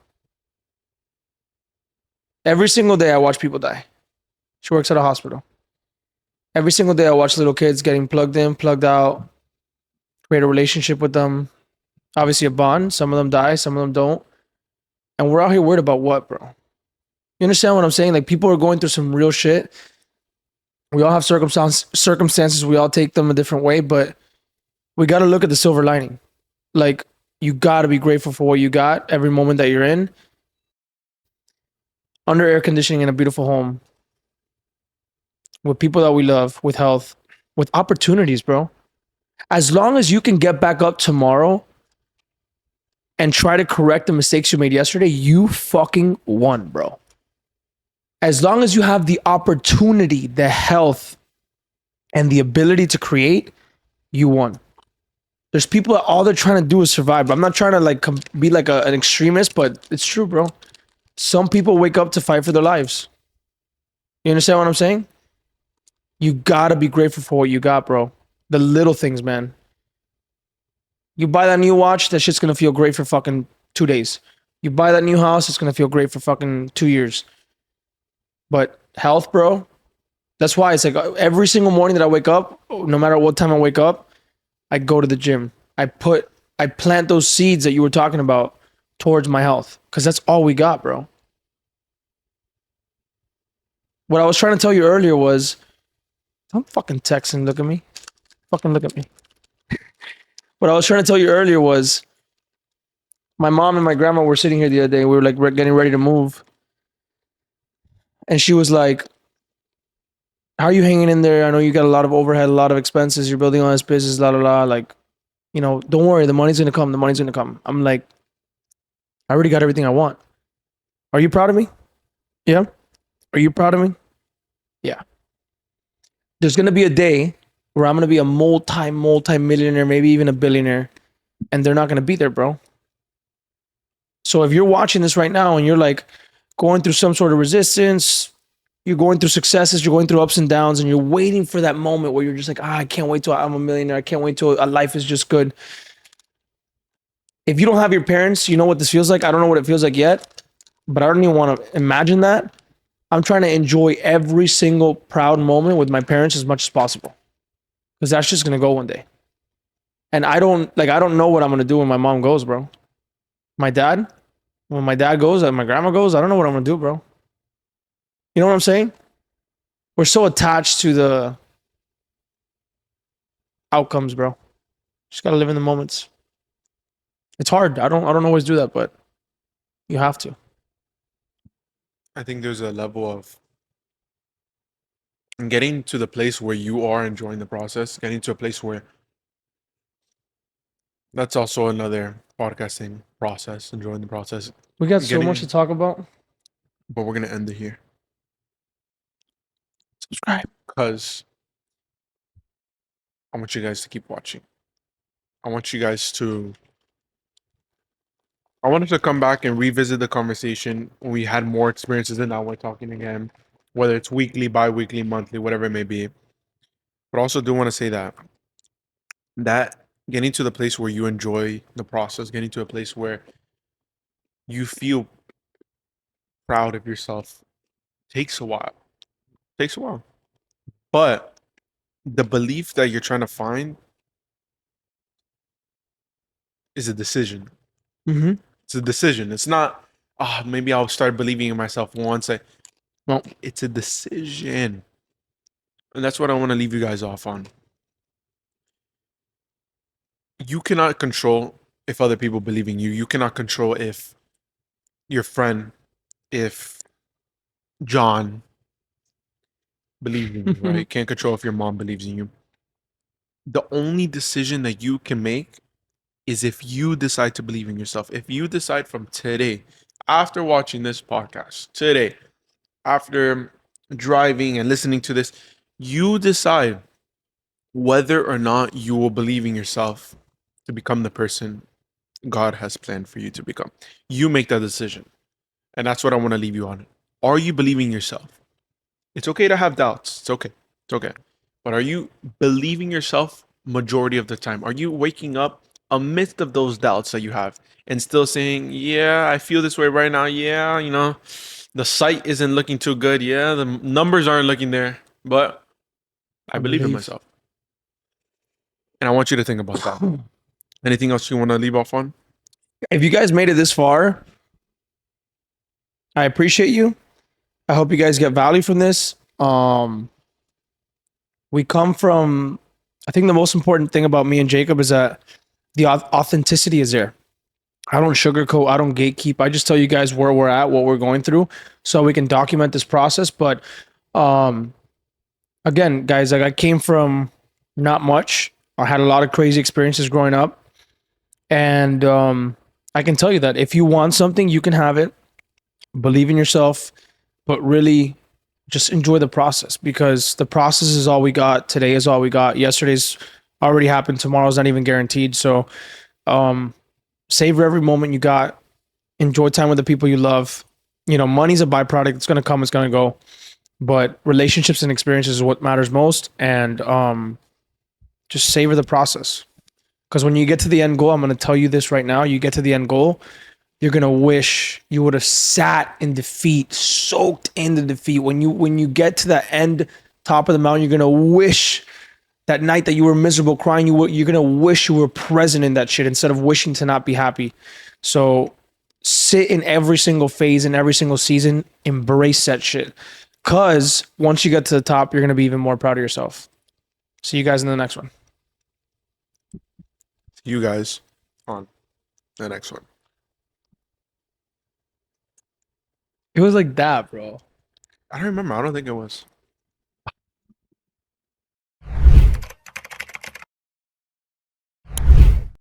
Every single day I watch people die. She works at a hospital. Every single day I watch little kids getting plugged in, plugged out, create a relationship with them. Obviously a bond. Some of them die, some of them don't. And we're out here worried about what, bro? You understand what I'm saying? Like people are going through some real shit. We all have circumstances. We all take them a different way, but we got to look at the silver lining. Like you got to be grateful for what you got every moment that you're in, under air conditioning in a beautiful home, with people that we love, with health, with opportunities, bro. As long as you can get back up tomorrow and try to correct the mistakes you made yesterday, you fucking won, bro. As long as you have the opportunity, the health, and the ability to create, you won. There's people that all they're trying to do is survive. But I'm not trying to like be like an extremist, but it's true, bro. Some people wake up to fight for their lives. You understand what I'm saying? You gotta be grateful for what you got, bro. The little things, man. You buy that new watch, that shit's gonna feel great for fucking 2 days. You buy that new house, it's gonna feel great for fucking 2 years. But health, bro, that's why it's like every single morning that I wake up, no matter what time I wake up, I go to the gym. I plant those seeds that you were talking about towards my health. Because that's all we got, bro. What I was trying to tell you earlier was, don't fucking text and look at me. Fucking look at me. What I was trying to tell you earlier was, my mom and my grandma were sitting here the other day. We were like getting ready to move. And she was like, how are you hanging in there? I know you got a lot of overhead, a lot of expenses. You're building all this business, la la la. Like, you know, don't worry. The money's gonna come. The money's gonna come. I'm like, I already got everything I want. Are you proud of me? Yeah. Are you proud of me? Yeah. There's gonna be a day where I'm gonna be a multi-millionaire, maybe even a billionaire, and they're not gonna be there, bro. So if you're watching this right now and you're like going through some sort of resistance, you're going through successes, you're going through ups and downs, and you're waiting for that moment where you're just like, I can't wait till I'm a millionaire. I can't wait till life is just good. If you don't have your parents, you know what this feels like. I don't know what it feels like yet, but I don't even want to imagine that. I'm trying to enjoy every single proud moment with my parents as much as possible, because that's just gonna go one day. And I don't know what I'm gonna do when my mom goes, bro. When my dad goes and my grandma goes, I don't know what I'm gonna do, bro. You know what I'm saying? We're so attached to the outcomes, bro. Just gotta live in the moments. It's hard. I don't always do that, but you have to. I think there's a level of getting to the place where you are enjoying the process, getting to a place where that's also another podcasting process, enjoying the process. We got so Getting- much to talk about. But we're gonna end it here Subscribe. because I want you guys to keep watching. I want you guys to. I wanted to come back and revisit the conversation when we had more experiences, and now we're talking again, whether it's weekly, bi-weekly, monthly, whatever it may be. But I also do want to say that getting to the place where you enjoy the process, getting to a place where you feel proud of yourself takes a while. Takes a while. But the belief that you're trying to find is a decision. Mm-hmm. It's a decision. It's not, maybe I'll start believing in myself once No. It's a decision. And that's what I want to leave you guys off on. You cannot control if other people believe in you. You cannot control if your friend, if John believes in you, right? You can't control if your mom believes in you. The only decision that you can make is if you decide to believe in yourself. If you decide from today, after watching this podcast, today, after driving and listening to this, you decide whether or not you will believe in yourself to become the person God has planned for you to become. You make that decision. And that's what I want to leave you on. Are you believing yourself? It's okay to have doubts. It's okay. It's okay. But are you believing yourself majority of the time? Are you waking up amidst of those doubts that you have and still saying, yeah, I feel this way right now. Yeah, the site isn't looking too good. Yeah, the numbers aren't looking there, but I believe in myself. And I want you to think about that. Anything else you want to leave off on? If you guys made it this far, I appreciate you. I hope you guys get value from this. We come from, I think the most important thing about me and Jacob is that the authenticity is there. I don't sugarcoat, I don't gatekeep. I just tell you guys where we're at, what we're going through, so we can document this process. But again, guys, like I came from not much. I had a lot of crazy experiences growing up. And I can tell you that if you want something, you can have it. Believe in yourself, but really just enjoy the process, because the process is all we got. Today is all we got. Yesterday's already happened. Tomorrow's not even guaranteed. So savor every moment you got. Enjoy time with the people you love. Money's a byproduct. It's going to come, it's going to go. But relationships and experiences is what matters most. And just savor the process. Because when you get to the end goal, I'm going to tell you this right now. You get to the end goal, you're going to wish you would have sat in defeat, soaked in the defeat. When you get to the end, top of the mountain, you're going to wish that night that you were miserable, crying, you're going to wish you were present in that shit instead of wishing to not be happy. So sit in every single phase, in every single season, embrace that shit. Because once you get to the top, you're going to be even more proud of yourself. See you guys in the next one. You guys on the next one. It was like that, bro. I don't remember. I don't think it was.